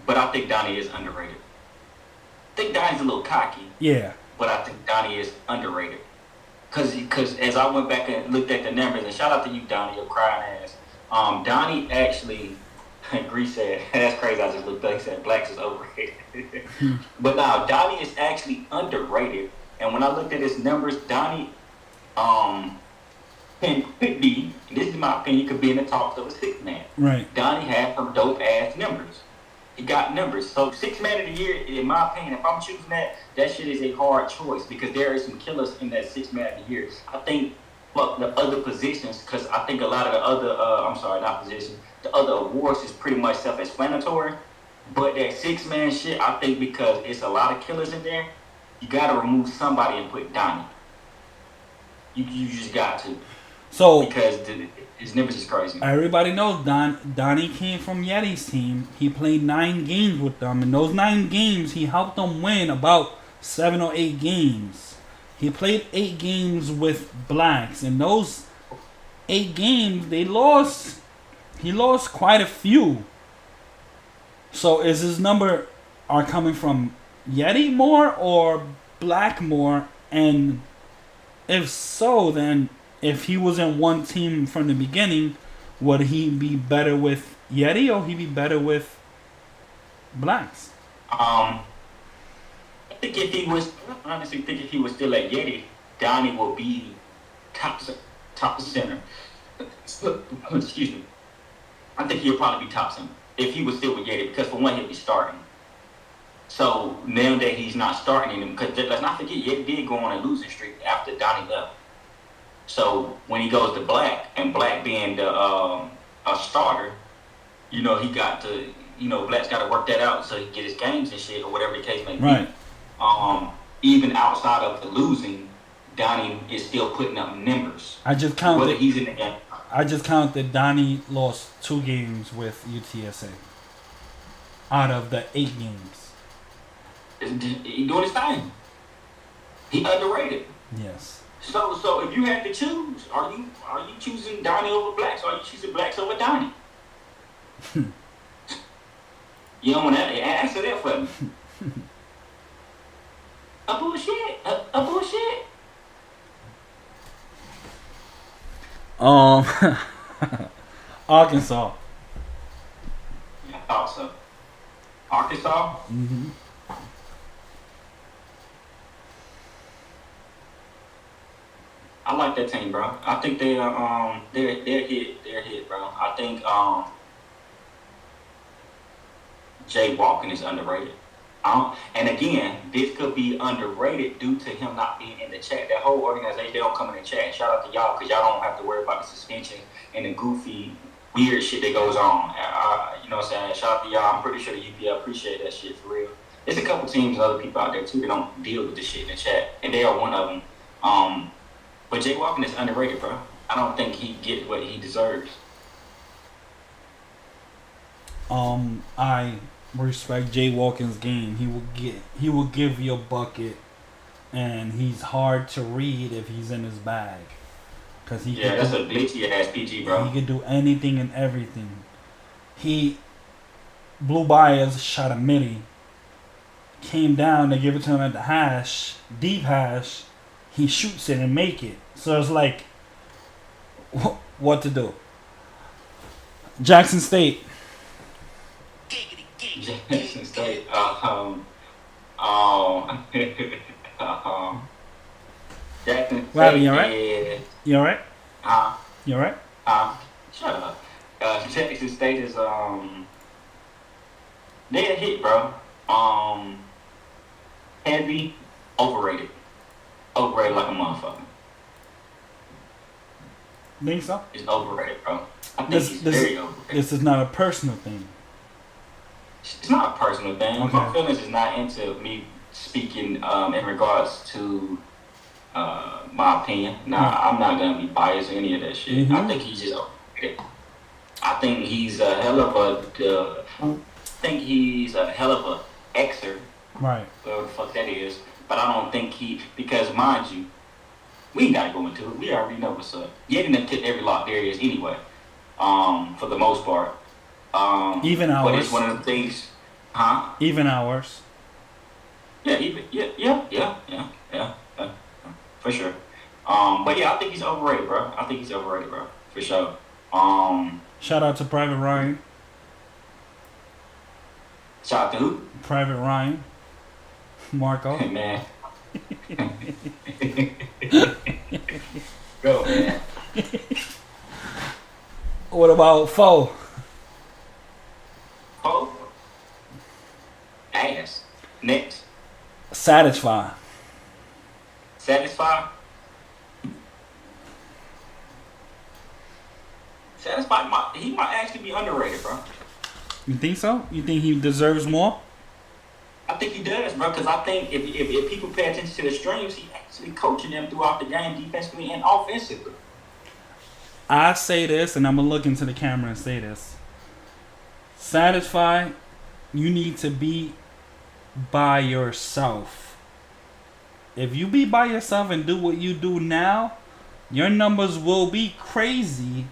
But I think Donnie is underrated. I think Donnie's a little cocky. Yeah. But I think Donnie is underrated. Cause as I went back and looked at the numbers, and shout out to you, Donnie, your crying ass. Donnie actually, Grease said, that's crazy. I just looked up. He said blacks is overrated. But now Donnie is actually underrated. And when I looked at his numbers, Donnie could be, and this is my opinion, could be in the top of a six man. Right. Donnie had some dope ass numbers. He got numbers. So six man of the year, in my opinion, if I'm choosing that shit is a hard choice because there are some killers in that six man of the year. I think the other positions, because I think a lot of the other, not positions, the other awards is pretty much self-explanatory. But that six man shit, I think because it's a lot of killers in there, you gotta remove somebody and put Donnie. You just got to. So because his numbers is crazy. Everybody knows Donnie came from Yeti's team. He played 9 games with them. In those 9 games, he helped them win about 7 or 8 games. He played 8 games with blacks. In those 8 games, they lost. He lost quite a few. So is his number are coming from Yeti more or black more? And if so, then if he was in one team from the beginning, would he be better with Yeti or he be better with blacks? I honestly think if he was still at Yeti, Donnie will be top center. Excuse me. I think he'll probably be top center if he was still with Yeti because for one he'll be starting. So now that he's not starting him, because let's not forget Yeti did go on a losing streak after Donnie left. So when he goes to Black, and Black being the a starter, he got to, Black's got to work that out so he can get his games and shit or whatever the case may be. Right. Even outside of the losing, Donnie is still putting up numbers. I just counted. Whether he's in the game. I just counted Donnie lost 2 games with UTSA out of the 8 games. He doing his thing. He underrated. Yes. So if you had to choose, are you choosing Donnie over Blacks, or are you choosing Blacks over Donnie? You don't want to answer that for me. A bullshit. A bullshit. Arkansas. Yeah, I thought so. Arkansas. Mm-hmm. I like that team, bro. I think they're hit. They're hit, bro. I think Jay Walken is underrated. And again, this could be underrated due to him not being in the chat. That whole organization, they don't come in the chat. Shout out to y'all because y'all don't have to worry about the suspension and the goofy, weird shit that goes on. You know what I'm saying? Shout out to y'all. I'm pretty sure the UPL appreciate that shit for real. There's a couple teams and other people out there too that don't deal with this shit in the chat, and they are one of them. But Jay Walken is underrated, bro. I don't think he gets what he deserves. I respect Jay Walken's game. He will give you a bucket, and he's hard to read if he's in his bag. Cause that's a glitchy ass PG, bro. He can do anything and everything. He blew by us, shot a midi, came down, they give it to him at the hash, deep hash. He shoots it and make it. So it's like, what to do? Jackson State. Jackson State. Jackson State. Robbie, you alright? You alright? You alright? Shut up. Jackson State is they a hit, bro. Heavy, overrated. Overrated like a motherfucker. Think so? It's overrated, bro. I think it's very overrated. This is not a personal thing. It's not a personal thing. Okay. My feelings is not into me speaking in regards to my opinion. I'm not gonna be biased or any of that shit. Mm-hmm. I think he's just overrated. I think he's a hell of a Xer. Right. Whatever the fuck that is. But I don't think because mind you, we ain't gotta go into it. We already know what's up. Yeti done took every lock there is anyway. For the most part. Even hours. But it's one of the things, huh? Even hours. Yeah, for sure. But yeah, I think he's overrated, bro. For sure. Shout out to Private Ryan. Shout out to who? Private Ryan. Marco. Man. Go, man. What about Foe? Oh. Ass. Next. Satisfy. Satisfy. He might actually be underrated, bro. You think so? You think he deserves more? I think he does, bro, because I think if people pay attention to the streams, he actually coaching them throughout the game defensively and offensively. I say this, and I'm going to look into the camera and say this. Satisfy, you need to be by yourself. If you be by yourself and do what you do now, your numbers will be crazy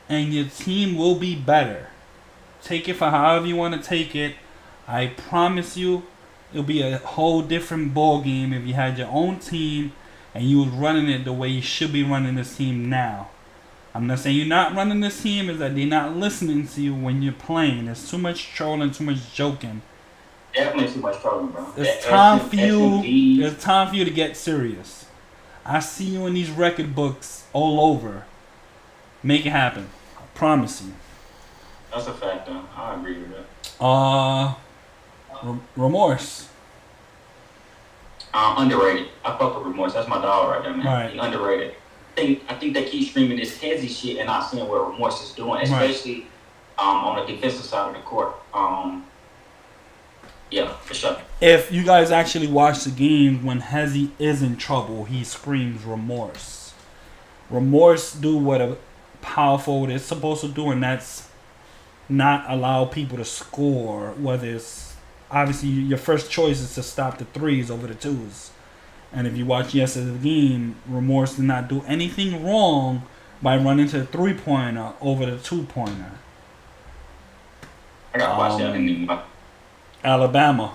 and your team will be better. Take it for however you want to take it. I promise you, it'll be a whole different ball game if you had your own team and you was running it the way you should be running this team now. I'm not saying you're not running this team, is that they're not listening to you when you're playing. There's too much trolling, too much joking. Definitely too much trolling, bro. It's time for you. It's time for you to get serious. I see you in these record books all over. Make it happen. I promise you. That's a fact, though. I agree with that. Remorse. Underrated. I fuck with Remorse. That's my dog right there, man. Right. He underrated. I think they keep streaming this heavy shit and not seeing what Remorse is doing, especially on the defensive side of the court. Yeah, for sure. If you guys actually watch the game, when Hezzy is in trouble, he screams Remorse. Remorse do what a power forward is supposed to do, and that's not allow people to score. Whether it's obviously your first choice is to stop the threes over the twos. And if you watch yesterday's game, Remorse did not do anything wrong by running to the 3-pointer over the 2-pointer. I gotta watch that in the Alabama.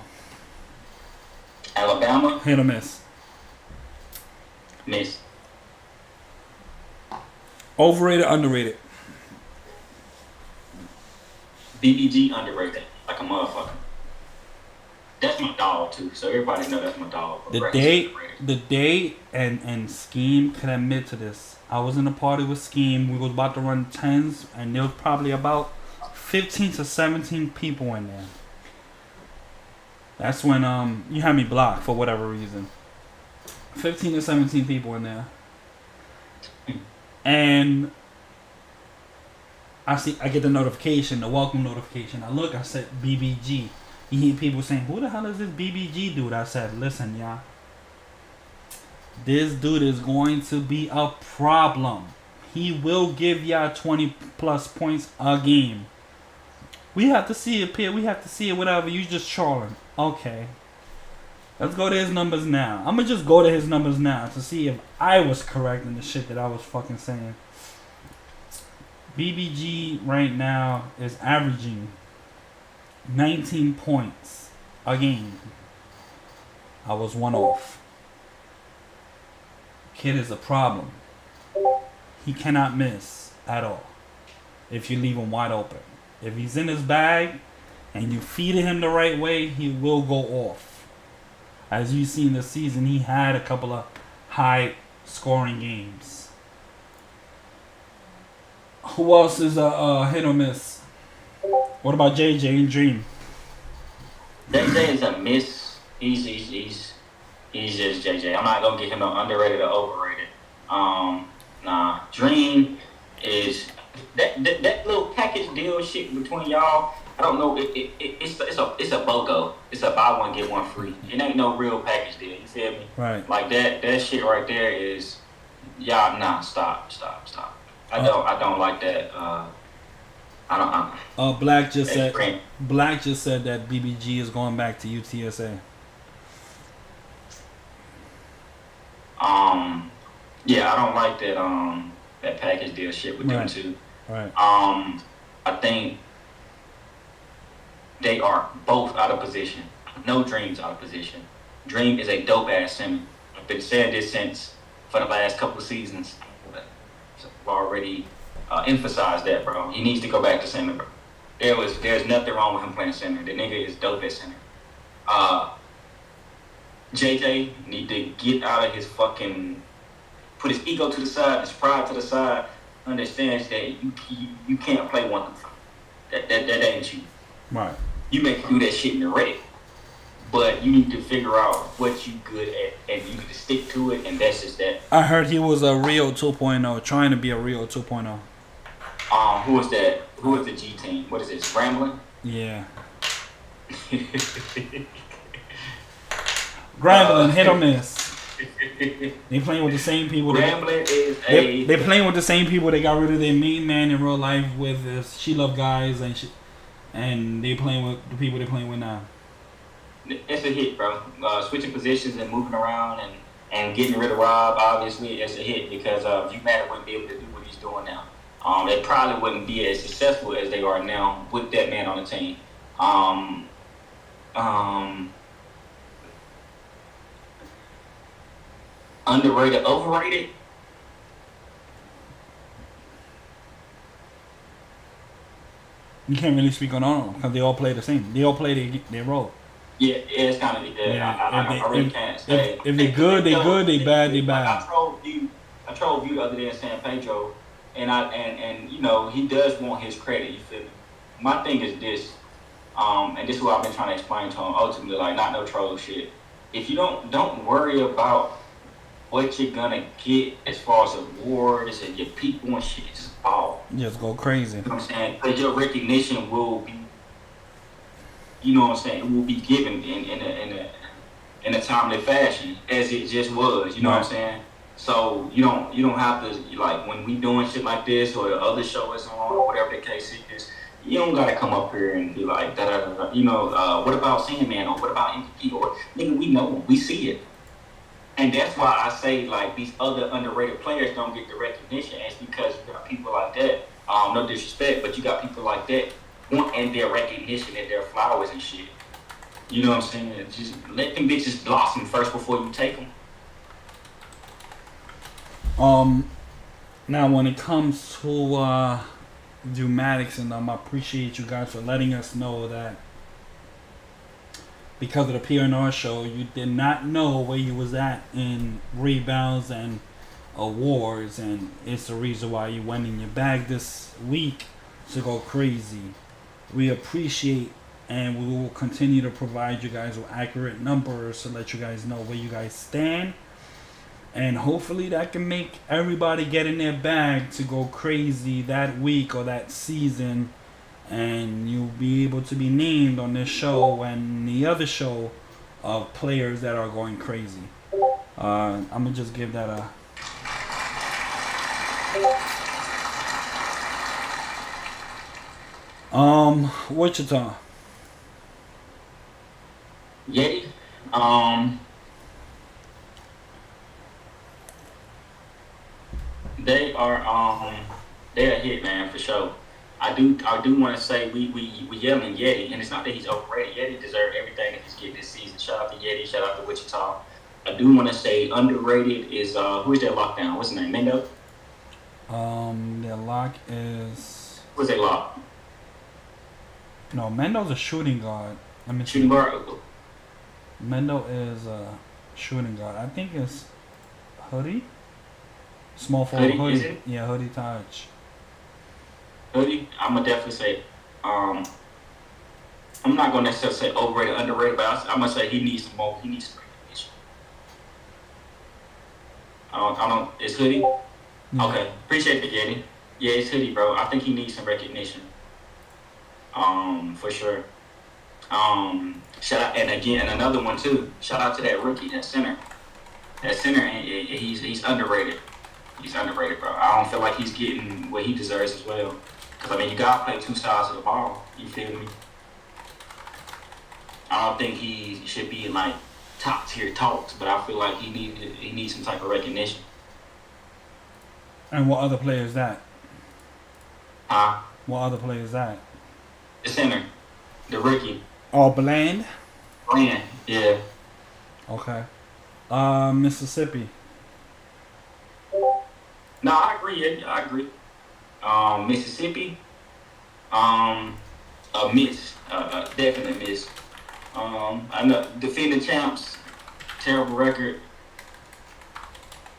Hit or miss. Miss. Overrated, underrated. BBG underrated like a motherfucker. That's my dog too, so everybody know that's my dog. The day and Scheme can admit to this. I was in a party with Scheme. We was about to run 10s, and there was probably about 15 to 17 people in there. That's when you had me blocked for whatever reason. 15 to 17 people in there. And I get the notification, the welcome notification. I look, I said BBG. You hear people saying, who the hell is this BBG dude? I said, listen, y'all. This dude is going to be a problem. He will give y'all 20 plus points a game. We have to see it, Pierre. We have to see it, whatever. You just trolling. Okay. Let's go to his numbers now. I'm going to just go to his numbers now to see if I was correct in the shit that I was fucking saying. BBG right now is averaging 19 points a game. I was one off. Kid is a problem. He cannot miss at all if you leave him wide open. If he's in his bag and you feed him the right way, he will go off. As you've seen this season, he had a couple of high scoring games. Who else is a hit or miss? What about JJ and Dream? JJ is a miss. He's just JJ. I'm not gonna get him no underrated or overrated. Nah. Dream is that little package deal shit between y'all. I don't know. It's a BOGO. It's a buy one get one free. It ain't no real package deal. You feel me? Right. Like that shit right there is y'all. Nah. Stop. I don't like that. I don't. Black just said that BBG is going back to UTSA. Yeah, I don't like that package deal shit with them too. Right. I think they are both out of position. No Dream's out of position. Dream is a dope ass center. I've been saying this since for the last couple of seasons. So I've already emphasized that, bro. He needs to go back to center, bro. There's nothing wrong with him playing center. The nigga is dope at center. JJ need to get out of his fucking, put his ego to the side, his pride to the side. Understands that you can't play 1 through 5. That ain't you. Right. You may do that shit in the red, but you need to figure out what you good at, and you need to stick to it. And that's just that. I heard he was a Rio 2.0, trying to be a Rio 2.0. Who was that? Who was the G team? What is it? Scrambling? Yeah. Grambling, hit or miss. They playing with the same people. Grambling is they playing with the same people. They got rid of their main man in real life with this She Love Guys and they playing with the people they playing with now. It's a hit, bro. Switching positions and moving around and getting rid of Rob, obviously, it's a hit because Humatic wouldn't be able to do what he's doing now. They probably wouldn't be as successful as they are now with that man on the team. Underrated, overrated? You can't really speak on all of them because they all play the same. They all play their role. Yeah, it's kind of I really can't say. If they're good, they good. They bad, they bad. I trolled you the other day in San Pedro, and you know he does want his credit. You feel me? My thing is this, and this is what I've been trying to explain to him. Ultimately, like not no troll shit. If you don't worry about what you're gonna get as far as awards and your people and shit, just ball. Just go crazy. You know what I'm saying? Because your recognition will be, you know what I'm saying, it will be given in a timely fashion as it just was. You know what I'm saying? So you don't have to, like when we doing shit like this or the other show is on or whatever the case is. You don't gotta come up here and be like da. You know, what about Sandman or what about MVP or nigga? We know, we see it. And that's why I say, like, these other underrated players don't get the recognition. It's because you got people like that, no disrespect, but you got people like that wanting their recognition and their flowers and shit. You know what I'm saying? Just let them bitches blossom first before you take them. Now when it comes to Dumatics and I appreciate you guys for letting us know that because of the PNR show, you did not know where you was at in rebounds and awards, and it's the reason why you went in your bag this week to go crazy. We appreciate and we will continue to provide you guys with accurate numbers to let you guys know where you guys stand, and hopefully that can make everybody get in their bag to go crazy that week or that season. And you'll be able to be named on this show and the other show of players that are going crazy. I'm gonna just give that a. Wichita. Yeti. They're a hit, man, for sure. I do want to say we yelling Yeti, and it's not that he's overrated. Yeti deserves everything that he's getting this season. Shout out to Yeti, shout out to Wichita. I do want to say underrated is who is their lockdown? What's his name? Mendo? Their lock is. Who's their lock? No, Mendo's a shooting guard. Shooting guard. Mendo is a shooting guard. I think it's Hoodie. Small forward Hoodie. Is it? Yeah, Hoodie Touch. Hoodie, I'm gonna definitely say. I'm not gonna necessarily say overrated, underrated, but I'm gonna say he needs some more. He needs some recognition. I don't. It's Hoodie. Yeah. Okay, appreciate it, Yeti. Yeah, it's Hoodie, bro. I think he needs some recognition. For sure. Shout out, and again, and another one too. Shout out to that rookie, that center. That center, he's underrated. He's underrated, bro. I don't feel like he's getting what he deserves as well. Because, I mean, you got to play two sides of the ball. You feel me? I don't think he should be in, like, top-tier talks, but I feel like he needs some type of recognition. And what other player is that? Huh? What other player is that? The center. The rookie. Oh, Bland? Bland, yeah. Okay. Mississippi. No, I agree. I agree. Mississippi, a miss, definite miss. I know defending champs, terrible record.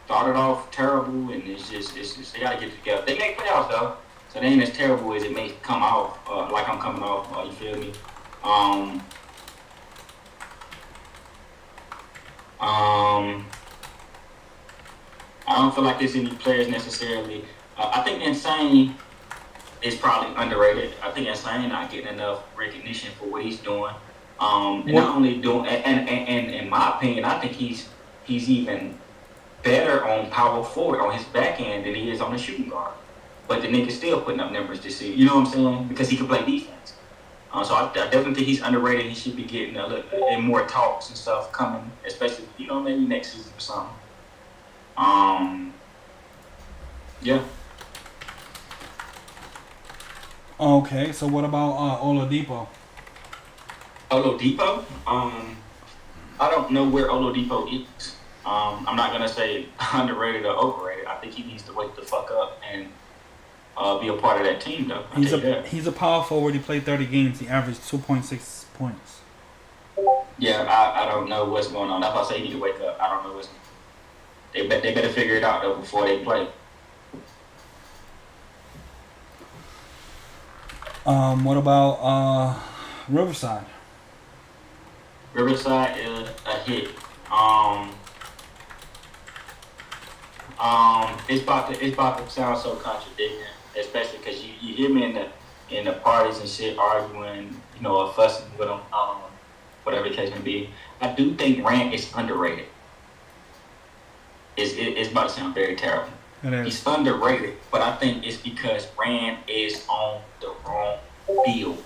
Started off terrible, and it's just they gotta get it together. They make playoffs though, so they ain't as terrible as it may come off. Like I'm coming off. You feel me? Um, um, I don't feel like there's any players necessarily. I think Insane is probably underrated. I think Insane not getting enough recognition for what he's doing. And not only doing, and in my opinion, I think he's even better on power forward on his back end than he is on the shooting guard. But the nigga's still putting up numbers this season. You know what I'm saying? Because he can play defense. So I definitely think he's underrated. He should be getting and more talks and stuff coming, especially maybe next season or something. Yeah. Okay, so what about Oladipo? Oladipo? I don't know where Oladipo is. I'm not gonna say underrated or overrated. I think he needs to wake the fuck up and be a part of that team, though. He's a power forward. He played 30 games. He averaged 2.6 points. Yeah, I don't know what's going on. That's why I say he need to wake up. I don't know what's. They better figure it out though before they play. What about Riverside? Riverside is a hit. It's about to sound so contradicting, especially because you hear me in the parties and shit arguing, or fussing with them, whatever the case may be. I do think Rand is underrated. It's about to sound very terrible. He's underrated, but I think it's because Rand is on the wrong field.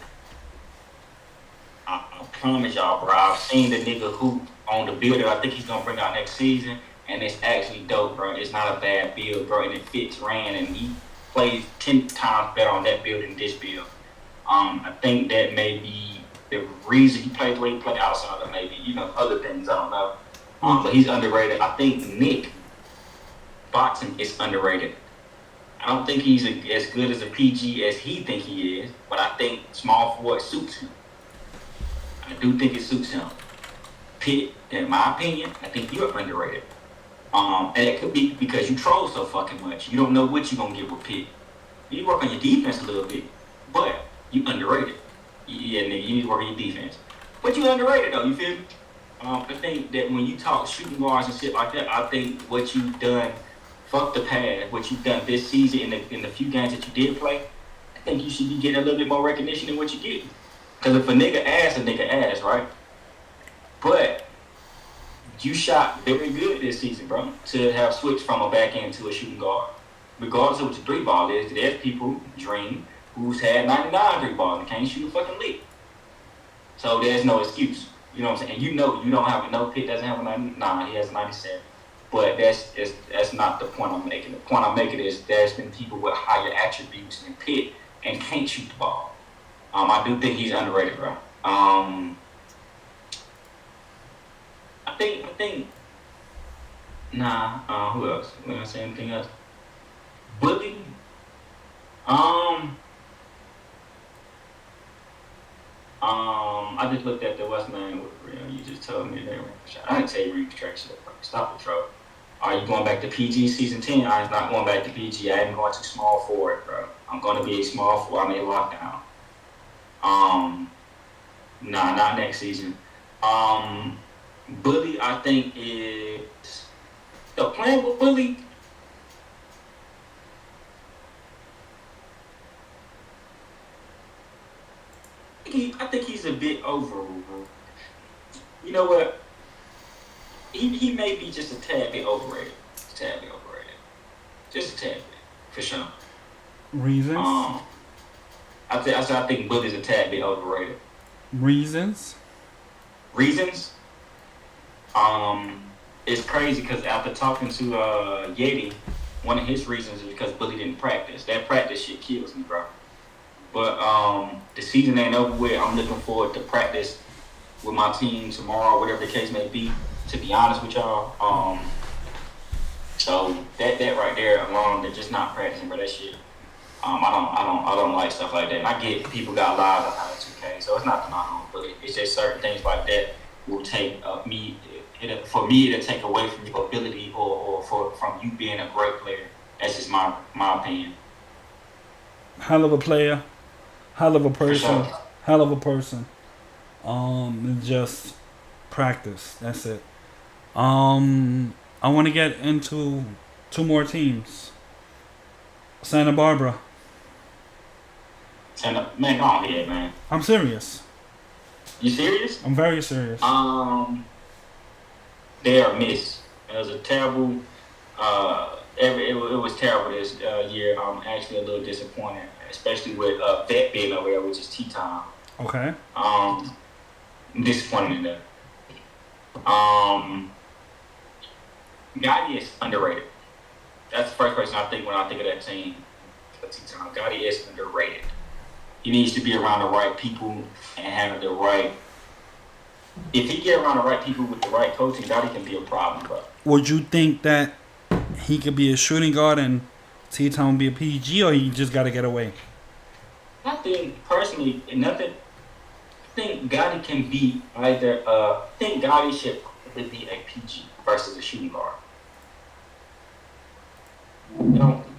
I promise y'all, bro. I've seen the nigga hoop on the build that I think he's gonna bring out next season, and it's actually dope, bro. It's not a bad build, bro, and it fits Rand, and he plays 10 times better on that build than this build. I think that may be the reason he plays the way he plays outside of maybe, other things, I don't know. But he's underrated. I think Nick Boxing is underrated. I don't think he's as good as a PG as he think he is, but I think small forward suits him. I do think it suits him. Pitt, in my opinion, I think you're underrated. And it could be because you troll so fucking much. You don't know what you're gonna get with Pitt. You need to work on your defense a little bit, but you underrated. Yeah, nigga, you need to work on your defense. But you underrated though, you feel me? I think that when you talk shooting guards and shit like that, I think what you've done, fuck the past, what you've done this season in the few games that you did play, I think you should be getting a little bit more recognition than what you get. Because if a nigga ass, right? But you shot very good this season, bro, to have switched from a back end to a shooting guard. Regardless of what your 3-ball is, there's people, Dream, who's had 99 3-balls and can't shoot a fucking lick. So there's no excuse. You know what I'm saying? And you don't have Pitt doesn't have a 99, he has 97. But that's not the point I'm making. The point I'm making is there's been people with higher attributes than Pitt and can't shoot the ball. I do think he's underrated, bro. I think. Nah. Who else? When I say anything else, Bully. I just looked at the West Man. You just told me that. I didn't tell you read the track shit. Stop the trouble. Are you going back to PG season 10? I'm not going back to PG. I am going to small forward, bro. I'm going to be a small forward. I'm in lockdown. Nah, not next season. Bully, I think is the plan with Bully. I think he's a bit over. You know what? He may be just a tad bit overrated. Just a tad bit, for sure. Reasons? I think Bully's a tad bit overrated. Reasons? It's crazy because after talking to Yeti, one of his reasons is because Bully didn't practice. That practice shit kills me, bro. But the season ain't over with. I'm looking forward to practice with my team tomorrow, whatever the case may be. To be honest with y'all, So that right there alone, they're just not practicing, but that shit. I don't like stuff like that. And I get people got lives on 2K, so it's not the knock on, but it's just certain things like that will take for me to take away from your ability or from you being a great player. That's just my opinion. Hell of a player, hell of a person, sure. hell of a person. Just practice. That's it. I want to get into 2 more teams. Santa Barbara. Man, go on ahead, man. I'm serious. You serious? I'm very serious. They are missed. It was a terrible. It was terrible this year. I'm actually a little disappointed, especially with Vet being over there, which is T-Time. Okay. Disappointed in that. Gotti is underrated. That's the first person I think when I think of that team. T-Time. Gotti is underrated. He needs to be around the right people and have the right. If he get around the right people with the right coaching, Gotti can be a problem, bro. Would you think that he could be a shooting guard and T-Town be a PG, or he just got to get away? I think personally, nothing. I think Gotti can be either. I think Gotti should probably be a PG versus a shooting guard.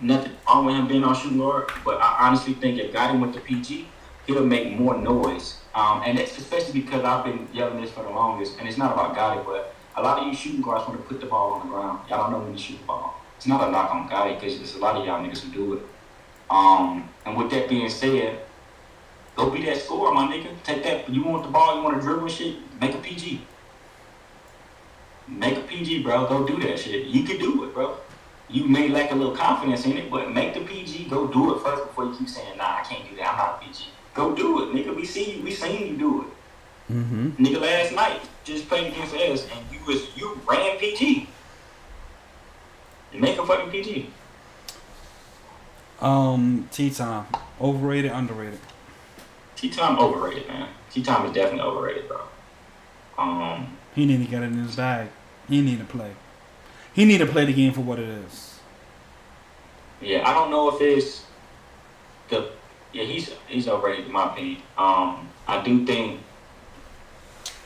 Nothing wrong with him being on shooting guard, but I honestly think if Gotti went to PG, he'll make more noise. And that's especially because I've been yelling this for the longest, and it's not about Gotti, but a lot of you shooting guards want to put the ball on the ground. Y'all don't know when to shoot the ball. It's not a knock on Gotti because there's a lot of y'all niggas who do it. And with that being said, go be that scorer, my nigga. Take that. You want the ball, you want to dribble and shit, make a PG. Make a PG, bro. Go do that shit. You can do it, bro. You may lack a little confidence in it, but make the PG. Go do it first before you keep saying, nah, I can't do that. I'm not a PG. Go do it, nigga. We seen you do it. Mm-hmm. Nigga, last night, just playing against us, and you ran PG. Make a fucking PG. T-Time. Overrated, underrated? T-Time overrated, man. T-Time is definitely overrated, bro. He need to get it in his bag. He need to play. He need to play the game for what it is. Yeah, I don't know if it's he's overrated in my opinion. I do think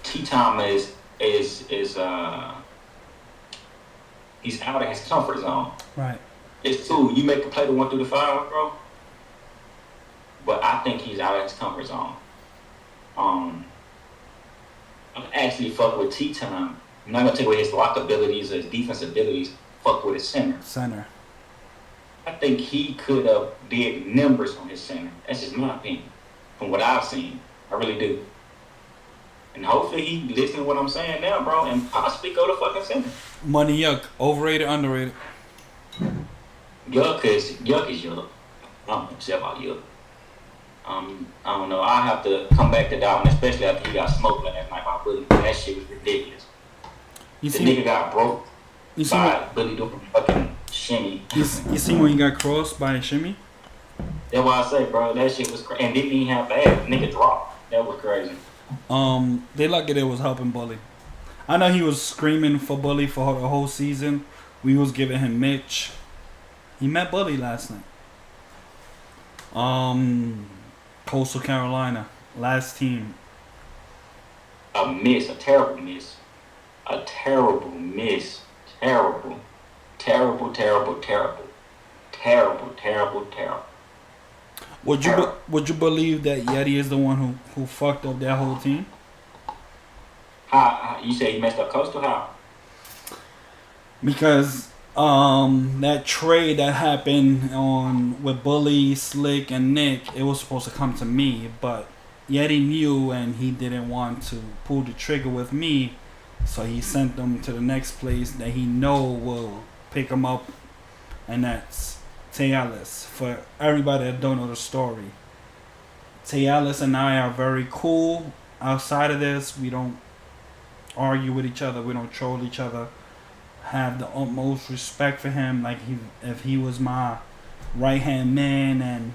T-Time is he's out of his comfort zone. Right. It's cool. You make a play to 1 through the 5, bro. But I think he's out of his comfort zone. I'm actually fuck with T-Time. I'm not gonna take away his block abilities or his defense abilities. Fuck with his center. I think he could have did numbers on his center. That's just my opinion. From what I've seen, I really do. And hopefully he listen to what I'm saying now, bro, and possibly go to fucking center. Money Yuck. Overrated, underrated? Yuck is Yuck. I'm upset about Yuck. I don't know. I have to come back to that one, especially after he got smoked last night by Bully. That shit was ridiculous. The nigga got broke by Bully doing fucking shimmy. You see when he got crossed by a shimmy? That's why I say, bro, that shit was crazy. And didn't even have bad. Nigga dropped. That was crazy. They lucky they was helping Bully. I know he was screaming for Bully for the whole season. We was giving him Mitch. He met Bully last night. Coastal Carolina, last team. A terrible miss. Terrible. Would you believe that Yeti is the one who fucked up that whole team? How you say he messed up Coastal? How? Because that trade that happened with Bully, Slick, and Nick, it was supposed to come to me, but Yeti knew and he didn't want to pull the trigger with me, so he sent them to the next place that he know will pick them up, and that's Tealis. For everybody that don't know the story, Tealis and I are very cool. Outside of this, we don't argue with each other. We don't troll each other. Have the utmost respect for him. Like if he was my right hand man and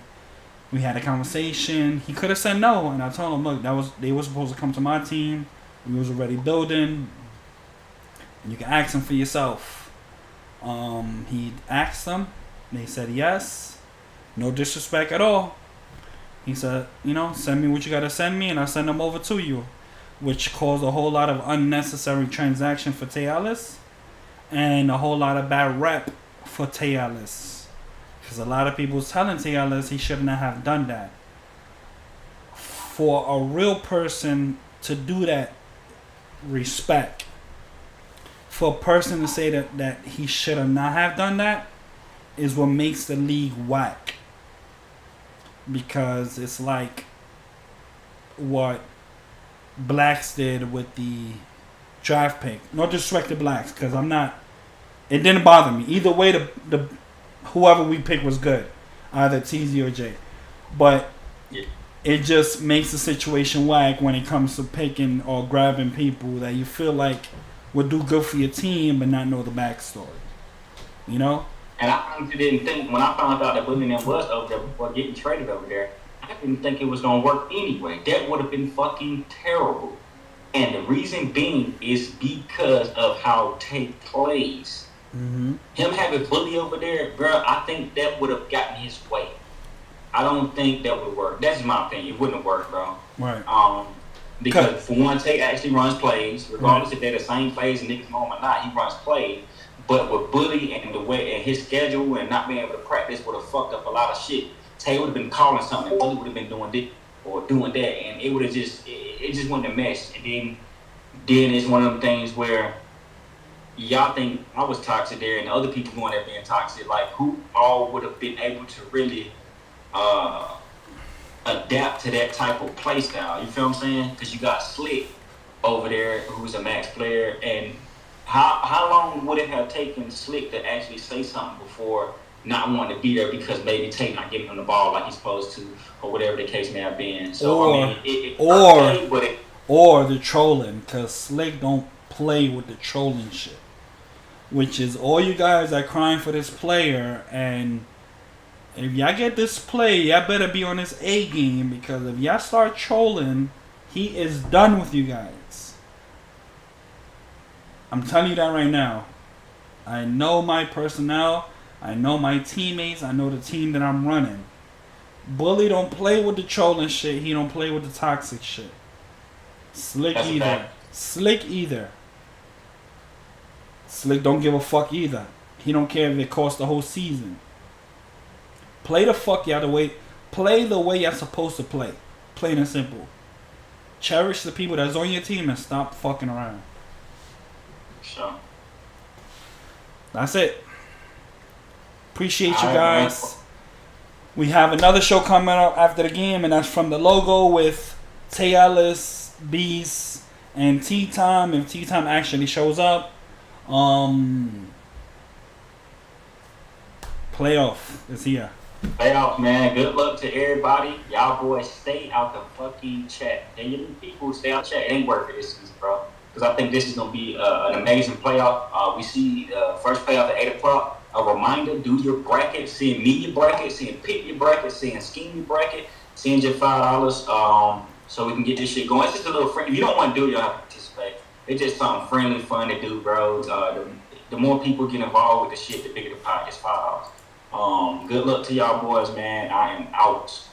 we had a conversation, he could have said no. And I told him, look, they were supposed to come to my team. We was already building. You can ask him for yourself. He asked them. They said yes. No disrespect at all. He said, send me what you gotta send me, and I'll send them over to you, which caused a whole lot of unnecessary transaction for Tealis, and a whole lot of bad rep for Tealis, because a lot of people was telling Tealis he shouldn't have done that. For a real person to do that, respect. For a person to say that he should have not have done that is what makes the league whack. Because it's like what Blacks did with the draft pick. No disrespect to Blacks, because it didn't bother me. Either way, the whoever we picked was good. Either TZ or J. But it just makes the situation whack when it comes to picking or grabbing people that you feel like would do good for your team but not know the backstory. You know? And I honestly didn't think, when I found out that William was over there before getting traded over there, I didn't think it was going to work anyway. That would have been fucking terrible. And the reason being is because of how Tate plays. Mm-hmm. Him having Bully over there, bro, I think that would have gotten his way. I don't think that would work. That's my opinion. It wouldn't have worked, bro. Right. Because for one, Tate actually runs plays, regardless if they're the same plays in Nick's moment or not. He runs plays. But with Bully and the way and his schedule and not being able to practice would have fucked up a lot of shit. Tate would have been calling something, and Bully would have been doing this or doing that, and it would have it just went a mess. And then it's one of them things where y'all think I was toxic there, and other people going there being toxic. Like, who all would have been able to really adapt to that type of play style? You feel what I'm saying? Because you got Slick over there, who's a max player, and how long would it have taken Slick to actually say something before not wanting to be there because maybe Tate not giving him the ball like he's supposed to, or whatever the case may have been? So or the trolling, because Slick don't play with the trolling shit, which is all you guys are crying for this player, and if y'all get this play, y'all better be on his A game, because if y'all start trolling, he is done with you guys. I'm telling you that right now. I know my personnel. I know my teammates. I know the team that I'm running. Bully don't play with the trolling shit. He don't play with the toxic shit. Slick either. Slick don't give a fuck either. He don't care if it costs the whole season. Play the fuck y'all the way. Play the way y'all supposed to play. Plain and simple. Cherish the people that's on your team and stop fucking around. Sure. That's it. Appreciate you guys. We have another show coming up after the game, and that's From the Logo with Tay Ellis, Beast, and T-Time. If T-Time actually shows up. Playoff is here. Playoff, man. Good luck to everybody. Y'all boys stay out the fucking chat. And you people stay out the chat. It ain't worth it this season, bro. Because I think this is going to be an amazing playoff. We see first playoff at 8 o'clock. A reminder, do your bracket. Seeing me your bracket. Seeing pick your bracket. Seeing scheme your bracket. Send your $5 so we can get this shit going. It's just a little friendly. If you don't want to do it, you don't have to participate. It's just something friendly, fun to do, bro. The more people get involved with the shit, the bigger the pot is $5. Good luck to y'all boys, man. I am out.